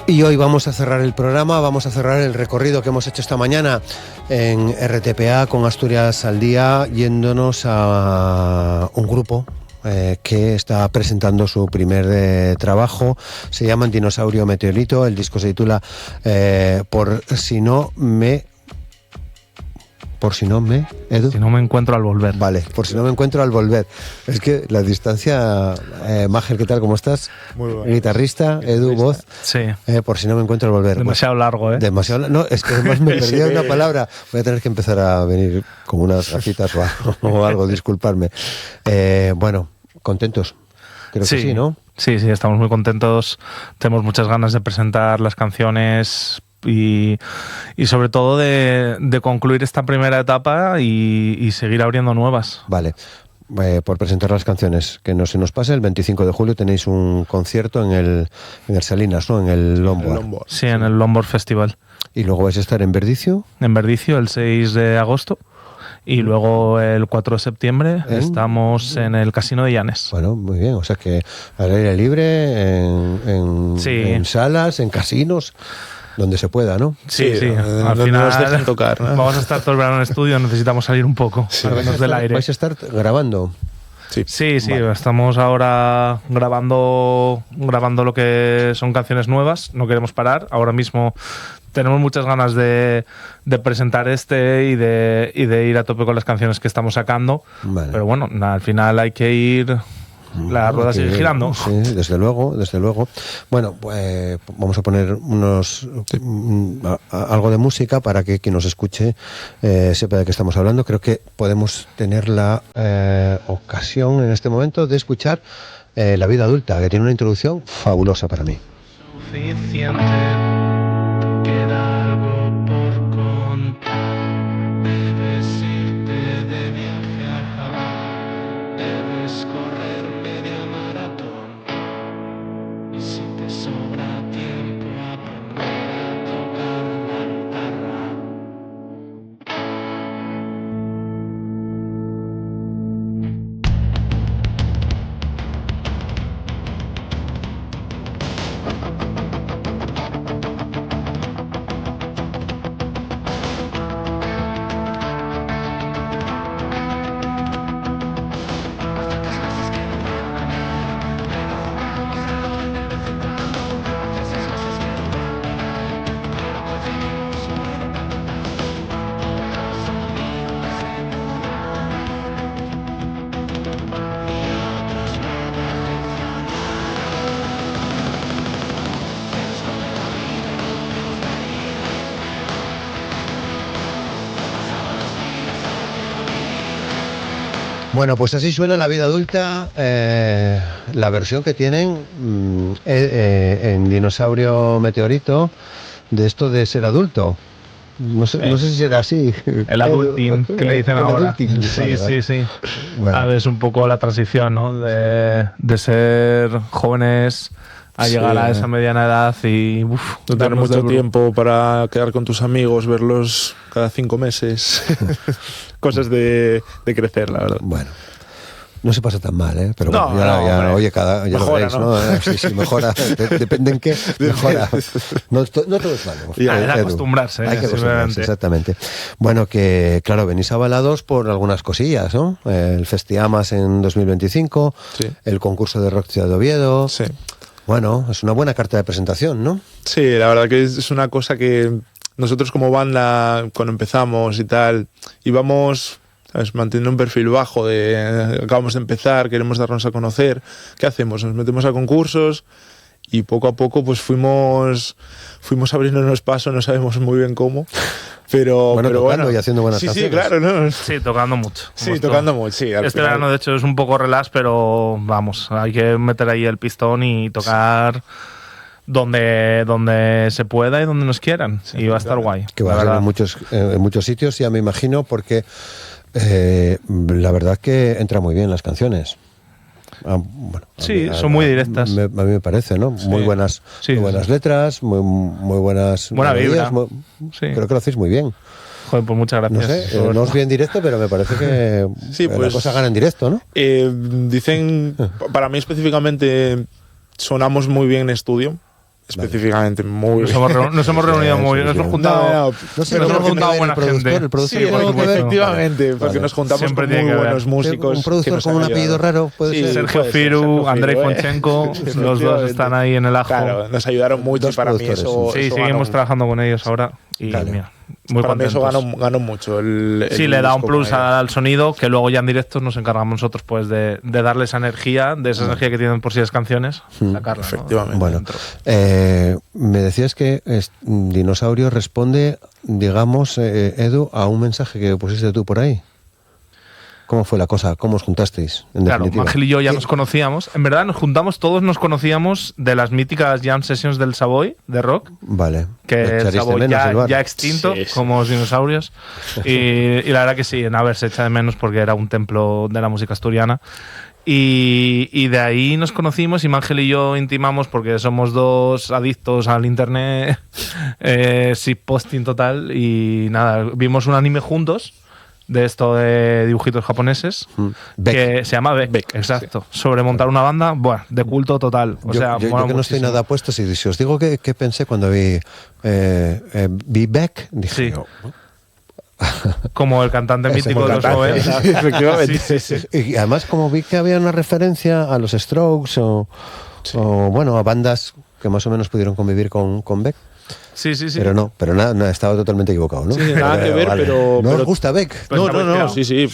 Y hoy vamos a cerrar el programa, vamos a cerrar el recorrido que hemos hecho esta mañana en RTPA con Asturias al Día, yéndonos a un grupo que está presentando su primer trabajo. Se llama Dinosaurio Meteorito, el disco se titula Por si no me, Edu. Si no me encuentro al volver. Vale, por si no me encuentro al volver. Es que la distancia... Máger, ¿qué tal? ¿Cómo estás? Muy bueno. Guitarrista, Edu, voz. Sí. Por si no me encuentro al volver. Demasiado largo, ¿eh? Demasiado. No, es que además me perdí una palabra. Voy a tener que empezar a venir con unas gafitas o algo, disculparme. Bueno, contentos. Creo que sí, ¿no? Sí, estamos muy contentos. Tenemos muchas ganas de presentar las canciones y sobre todo de concluir esta primera etapa y seguir abriendo nuevas. Vale. Por presentar las canciones, que no se nos pase, el 25 de julio tenéis un concierto en el Salinas, ¿no? En el Lombard. Sí, en el Lombard Festival. ¿Y luego vais a estar en Verdicio? En Verdicio el 6 de agosto. Y luego el 4 de septiembre estamos en el Casino de Llanes. Bueno, muy bien. O sea que al aire libre, en salas, en casinos, donde se pueda, ¿no? Sí. Al final nos dejan tocar, ¿no? Vamos a estar todo el verano en estudio, necesitamos salir un poco, salirnos del aire. ¿Vais a estar grabando? Sí, vale. Estamos ahora grabando lo que son canciones nuevas, no queremos parar. Ahora mismo tenemos muchas ganas de presentar y de ir a tope con las canciones que estamos sacando. Vale. Pero bueno, al final hay que ir... La rueda sigue girando. Sí, desde luego. Bueno, pues vamos a poner algo de música para que quien nos escuche sepa de qué estamos hablando. Creo que podemos tener la ocasión en este momento de escuchar La vida adulta, que tiene una introducción fabulosa para mí. Suficiente, queda algo por contar. Debes irte de viaje a Japón, debes correr media maratón. Y si te sobra tiempo, aprender a tocar la guitarra. Bueno, pues así suena la vida adulta, la versión que tienen en Dinosaurio Meteorito de esto de ser adulto. No sé si será así. El adulting, que le dicen ahora. Adulting. Sí. Bueno. Es un poco la transición, ¿no? De ser jóvenes a llegar a esa mediana edad y no tener mucho tiempo para quedar con tus amigos, verlos cada 5 meses. Cosas de crecer, la verdad. Bueno. No se pasa tan mal, ¿eh? Pero no, bueno, ya oye, ya mejora, lo veréis, ¿no? Sí, mejora. Depende en qué, mejora. No todo es malo. Hay que acostumbrarse. Hay que acostumbrarse, exactamente. Bueno, que claro, venís avalados por algunas cosillas, ¿no? El Festiamas en 2025, sí. El concurso de rock Ciudad de Oviedo. Sí. Bueno, es una buena carta de presentación, ¿no? Sí, la verdad que es una cosa que nosotros como banda, cuando empezamos y tal, íbamos... ¿sabes? Manteniendo un perfil bajo de acabamos de empezar, queremos darnos a conocer. ¿Qué hacemos? Nos metemos a concursos y poco a poco pues fuimos abriéndonos paso, no sabemos muy bien cómo, pero tocando y haciendo buenas canciones. Sí, claro, ¿no? Sí, tocando mucho. Sí, tocando mucho, sí. Este verano de hecho es un poco relax, pero vamos, hay que meter ahí el pistón y tocar donde se pueda y donde nos quieran, sí, y va a estar guay. Que va a ser en muchos sitios, ya me imagino, porque la verdad que entra muy bien las canciones. Son muy directas. A mí me parece, ¿no? Sí. Muy buenas letras, muy buenas. Buena vibra. Creo que lo hacéis muy bien. Joder, pues muchas gracias. No sé, no os vi en directo, pero me parece que la cosa gana en directo, ¿no? Dicen, para mí específicamente, sonamos muy bien en estudio. Específicamente, muy nos hemos reunido muy bien, nos hemos juntado buena gente. El productor sí, efectivamente, porque nos juntamos siempre con muy buenos músicos. Un productor con un apellido raro, puede ser. Sergio Firu, Andrei Fonchenko, los dos están ahí en el ajo. Claro, nos ayudaron mucho y para mí eso. Sí, seguimos trabajando con ellos ahora. Y mira, muy para contentos. Mí eso ganó mucho. Sí, le da un plus al sonido, que luego ya en directos nos encargamos nosotros pues de darle esa energía, de esa energía que tienen por sí las canciones, sacarla. Efectivamente. Bueno, me decías que Dinosaurio responde, digamos, Edu, a un mensaje que pusiste tú por ahí. ¿Cómo fue la cosa? ¿Cómo os juntasteis? Claro, Ángel y yo ya nos conocíamos. En verdad todos nos conocíamos de las míticas jam sessions del Savoy, de rock. Vale. Que el Savoy ya extinto, como los dinosaurios. Y la verdad que sí, en Aver se echa de menos porque era un templo de la música asturiana. Y de ahí nos conocimos y Ángel y yo intimamos porque somos dos adictos al internet, posting total. Y nada, vimos un anime juntos. De esto de dibujitos japoneses que se llama Beck, exacto, sí. Sobre montar una banda, de culto total. Yo que no estoy nada puesto, si os digo que pensé cuando vi Beck, dije sí. Como el cantante mítico de los 90. Efectivamente. Sí. Y además como vi que había una referencia a los Strokes o a bandas que más o menos pudieron convivir con Beck. Sí. Pero nada, estaba totalmente equivocado, ¿no? Sí, nada que ver, pero... ¿No os gusta Beck? Pues no, sí.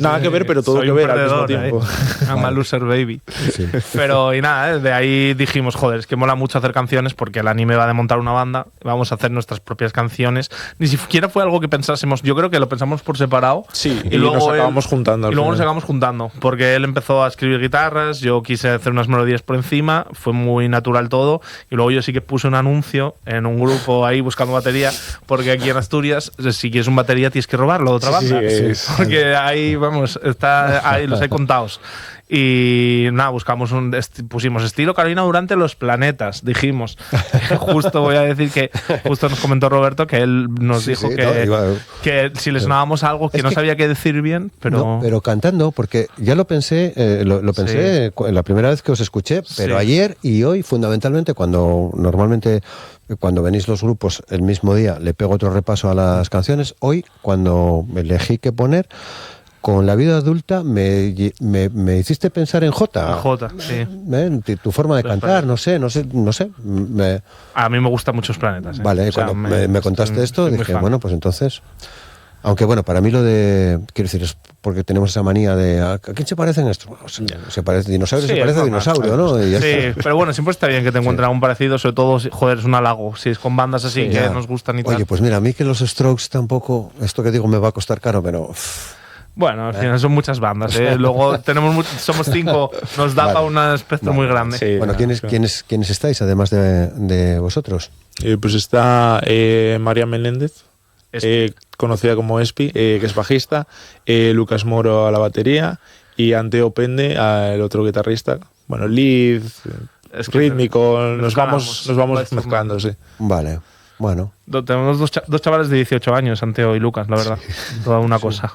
Nada que ver, pero todo que ver al mismo tiempo. I'm a loser baby. Sí. Pero, y nada, de ahí dijimos, joder, es que mola mucho hacer canciones porque el anime va de montar una banda, vamos a hacer nuestras propias canciones. Ni siquiera fue algo que pensásemos, yo creo que lo pensamos por separado. Sí, y luego nos acabamos juntando. Y luego nos acabamos juntando, porque él empezó a escribir guitarras, yo quise hacer unas melodías por encima, fue muy natural todo, y luego yo sí que puse un anuncio en un grupo ahí buscando batería, porque aquí en Asturias, si quieres un batería tienes que robarlo de otra banda. Porque ahí, ahí los hay contados. Y nada, pusimos estilo Carolina Durante Los Planetas, dijimos. Justo voy a decir que justo nos comentó Roberto que él nos dijo que si le sonábamos algo que no sabía qué decir bien, pero cantando, porque ya lo pensé, lo pensé la primera vez que os escuché, pero ayer y hoy fundamentalmente cuando venís los grupos el mismo día le pego otro repaso a las canciones, hoy cuando elegí qué poner, con La vida adulta me hiciste pensar en Jota. En Jota, sí. Tu forma de cantar, no sé. A mí me gustan muchos planetas. Vale, cuando me contaste esto, dije, bueno, pues entonces... Aunque bueno, para mí lo de... Quiero decir, es porque tenemos esa manía de... ¿A quién se parecen estos? Se parece dinosaurio, se parece a dinosaurio, ¿no? Sí, pero bueno, siempre está bien que te encuentren algún parecido, sobre todo, joder, es un halago. Si es con bandas así que nos gustan y tal. Oye, pues mira, a mí que los Strokes tampoco... Esto que digo me va a costar caro, pero... Bueno, al final son muchas bandas, ¿eh? Luego somos 5, nos da para un espectro muy grande. Sí, bueno, ¿quiénes estáis, además de vosotros? Pues está María Menéndez, conocida como Espi, que es bajista, Lucas Moro a la batería y Anteo Pende, el otro guitarrista. Bueno, lead, rítmico, nos vamos mezclando, sí. Vale. Bueno. Tenemos dos chavales de 18 años, Anteo y Lucas, la verdad. Toda una cosa.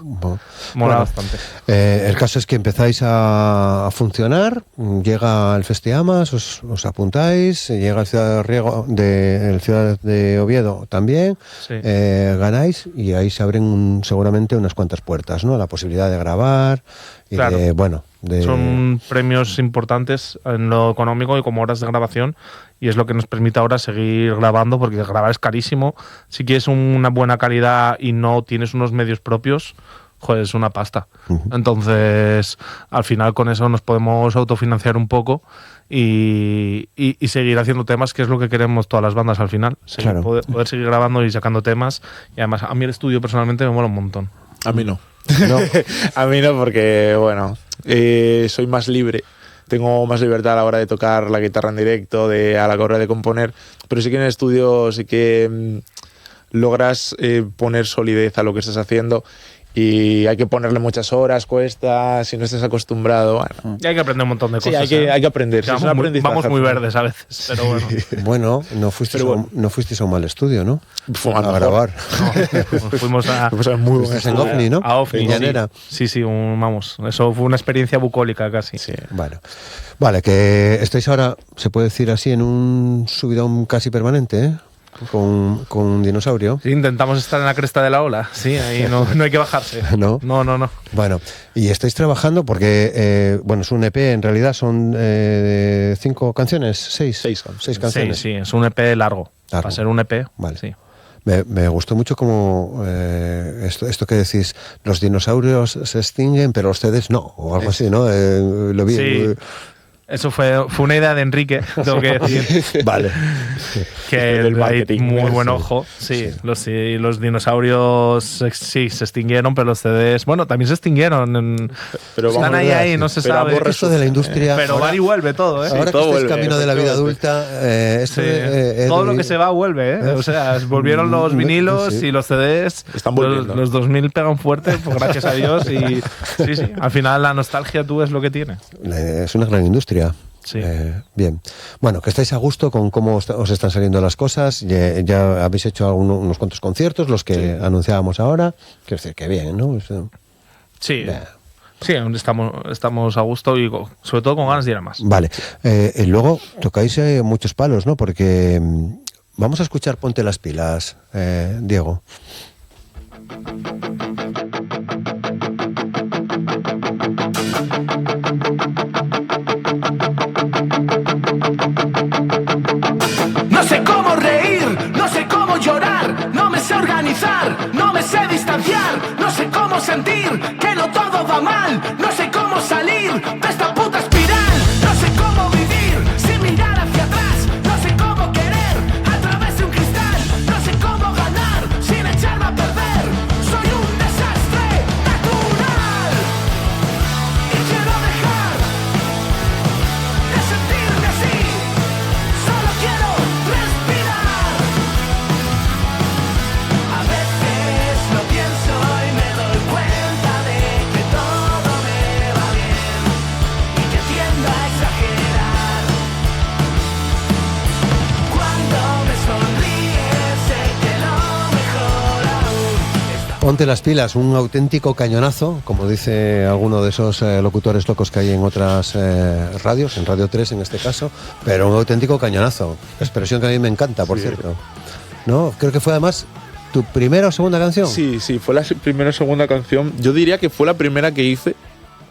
Mola bastante. El caso es que empezáis a funcionar, llega el Festiamas, os apuntáis, llega el Ciudad de Oviedo también, sí. Ganáis y ahí se abren seguramente unas cuantas puertas, ¿no? La posibilidad de grabar y claro. Son premios importantes en lo económico y como horas de grabación, y es lo que nos permite ahora seguir grabando, porque grabar es carísimo. Si quieres una buena calidad y no tienes unos medios propios, joder, es una pasta. Entonces, al final con eso nos podemos autofinanciar un poco y seguir haciendo temas, que es lo que queremos todas las bandas al final. Claro. Poder seguir grabando y sacando temas. Y además, a mí el estudio personalmente me mola un montón. A mí no. A mí no, porque, bueno, soy más libre. Tengo más libertad a la hora de tocar la guitarra en directo, a la hora de componer, pero sí que en el estudio sí que logras poner solidez a lo que estás haciendo y hay que ponerle muchas horas, cuesta, si no estás acostumbrado, bueno. Y hay que aprender un montón de cosas. Sí, hay que aprender. Sí, vamos muy verdes a veces, pero bueno. Bueno, no fuisteis a un mal estudio, ¿no? A grabar. No, fuimos a muy en OVNI, ¿no? A OVNI, sí, eso fue una experiencia bucólica casi. Sí. Vale, que estáis ahora, se puede decir así, en un subidón casi permanente, ¿eh? Con un dinosaurio. Sí, intentamos estar en la cresta de la ola. Sí, ahí no hay que bajarse. No. Bueno, y estáis trabajando porque, es un EP, en realidad son 5 canciones, 6 canciones. Sí, es un EP largo. Para ser un EP, vale. Sí. Me gustó mucho como esto que decís, los dinosaurios se extinguen, pero los CDs no, o algo así, ¿no? Lo vi. Sí. Eso fue una idea de Enrique, tengo que decir. Vale. Que hay muy buen ojo. Sí, los dinosaurios se extinguieron, pero los CDs, también se extinguieron. Pero están ahí, no se sabe. Esto de la industria. Pero ahora, va y vuelve todo, ¿eh? Ahora sí, que estáis camino de la vida adulta, todo lo que se va vuelve, ¿eh? O sea, volvieron los vinilos y los CDs. Están volviendo. Los 2000 pegan fuerte, pues gracias a Dios. Y sí, al final la nostalgia tú es lo que tiene. Es una gran industria. Sí. Bien. Bueno, que estáis a gusto con cómo os están saliendo las cosas. Ya habéis hecho unos cuantos conciertos, los que anunciábamos ahora. Quiero decir que bien, ¿no? Sí. Sí, estamos a gusto y sobre todo con ganas de ir a más. Vale. Luego tocáis muchos palos, ¿no? Porque vamos a escuchar Ponte las pilas, Diego. No sé cómo reír, no sé cómo llorar, no me sé organizar, no me sé distanciar, no sé cómo sentir que no todo va mal, no sé cómo salir de esta puta espiral, no sé cómo vivir sin mirar hacia atrás, no sé cómo querer a través de un cristal, no sé cómo ganar sin echarme a perder, soy un desastre natural y quiero dejar de sentirme así. Solo quiero respirar. A veces lo pienso y me doy cuenta de que todo me va bien y que tiendo a exagerar. Cuando me sonríes sé que lo mejor aún está. Ponte las pilas, un auténtico cañonazo, como dice alguno de esos locutores locos que hay en otras radios, en Radio 3 en este caso, pero un auténtico cañonazo. Expresión que a mí me encanta, por cierto. ¿No? Creo que fue además tu primera o segunda canción. Sí, fue la primera o segunda canción. Yo diría que fue la primera que hice,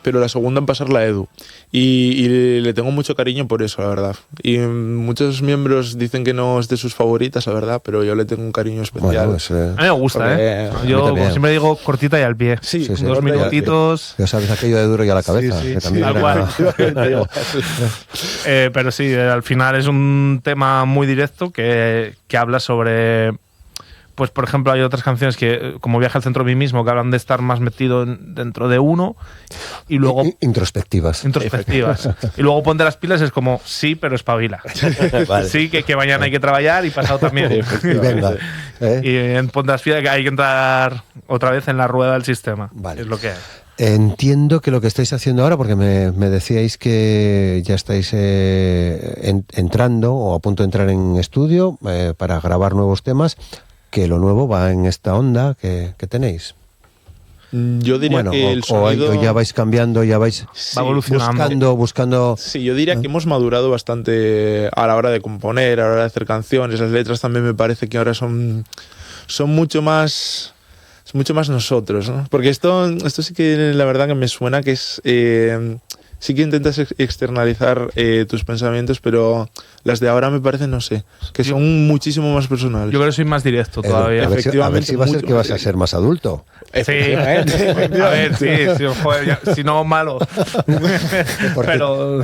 pero la segunda en pasarla a Edu. Y le tengo mucho cariño por eso, la verdad. Y muchos miembros dicen que no es de sus favoritas, la verdad, pero yo le tengo un cariño especial. Bueno, a mí me gusta, ¿eh? Yo, como siempre digo, cortita y al pie. Sí, 2 minutitos. Ya sabes aquello de duro y a la cabeza. Sí, que también tal cual. Pero sí, al final es un tema muy directo que habla sobre pues por ejemplo hay otras canciones que, como Viaje al centro de mí mismo, que hablan de estar más metido dentro de uno, y luego... Introspectivas. Y luego Ponte las pilas es como, sí, pero espabila. Vale. Sí, que mañana hay que trabajar y pasado también. Y venga. Y en Ponte las pilas que hay que entrar otra vez en la rueda del sistema. Vale. Es lo que hay. Entiendo que lo que estáis haciendo ahora, porque me decíais que ya estáis entrando o a punto de entrar en estudio para grabar nuevos temas, que lo nuevo va en esta onda que tenéis. Yo diría que el sonido... o ya vais cambiando, ya vais buscando... Sí, yo diría que hemos madurado bastante a la hora de componer, a la hora de hacer canciones. Las letras también me parece que ahora son mucho más... Es mucho más nosotros, ¿no? Porque esto sí que la verdad que me suena que es... sí que intentas externalizar tus pensamientos, pero las de ahora me parecen, no sé, que son muchísimo más personales. Yo creo que soy más directo todavía. A ver si va a ser que vas a ser más adulto. Sí, a ver, sí, joder, si no, malo. Pero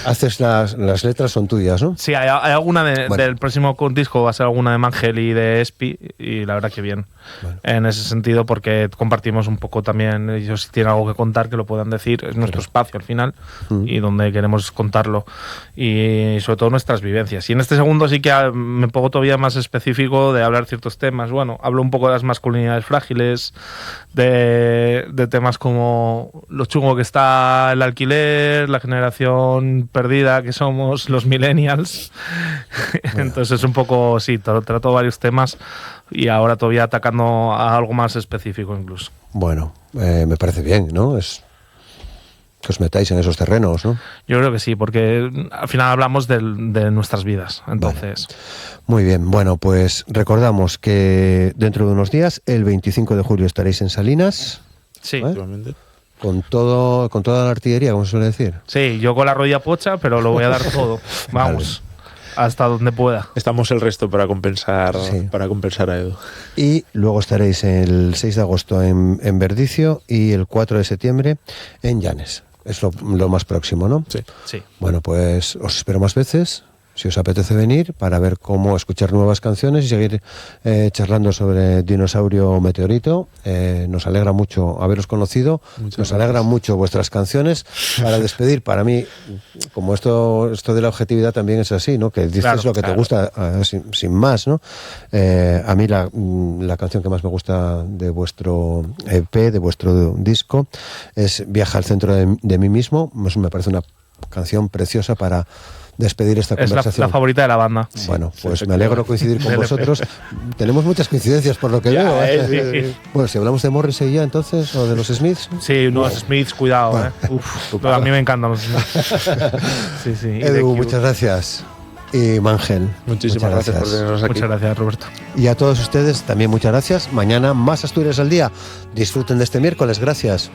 haces las letras son tuyas, ¿no? Sí, hay alguna del próximo disco, va a ser alguna de Mangel y de Espi, y la verdad que bien. Bueno. En ese sentido, porque compartimos un poco también, ellos si tienen algo que contar que lo puedan decir, es nuestro espacio al final y donde queremos contarlo, y sobre todo nuestras vivencias. Y en este segundo sí que me pongo todavía más específico de hablar ciertos temas. Bueno, hablo un poco de las masculinidades frágiles, de temas como lo chungo que está el alquiler, la generación perdida que somos los millennials. Entonces es un poco, sí, trato varios temas y ahora todavía atacando a algo más específico incluso. Bueno, me parece bien, ¿no? Es que os metáis en esos terrenos, ¿no? Yo creo que sí, porque al final hablamos de nuestras vidas, entonces... Vale. Muy bien, bueno, pues recordamos que dentro de unos días, el 25 de julio, estaréis en Salinas. Sí. Con toda la artillería, como se suele decir. Sí, yo con la rodilla pocha, pero lo voy a dar todo. Vamos. Vale. Hasta donde pueda. Estamos el resto para compensar a Edu. Y luego estaréis el 6 de agosto en Verdicio y el 4 de septiembre en Llanes. Es lo más próximo, ¿no? Sí. Bueno, pues os espero más veces, si os apetece venir, para ver cómo escuchar nuevas canciones y seguir charlando sobre Dinosaurio Meteorito. Nos alegra mucho haberos conocido. Nos alegra mucho vuestras canciones. Para despedir, para mí, como esto de la objetividad también es así, ¿no? Que dices lo que te gusta sin más, ¿no? A mí la canción que más me gusta de vuestro EP, de vuestro disco, es Viaja al centro de mí mismo. Me parece una canción preciosa para despedir esta conversación. Es la favorita de la banda. Bueno, pues me alegro coincidir con vosotros. Tenemos muchas coincidencias por lo que veo. Sí. Bueno, si hablamos de Morrissey ya entonces, o de los Smiths. Sí, los Smiths, cuidado. Bueno. A mí me encantan los Smiths. Sí. Edu, muchas gracias. Y Mangel, muchísimas gracias por tenernos aquí. Muchas gracias, Roberto. Y a todos ustedes también muchas gracias. Mañana más Asturias al día. Disfruten de este miércoles. Gracias.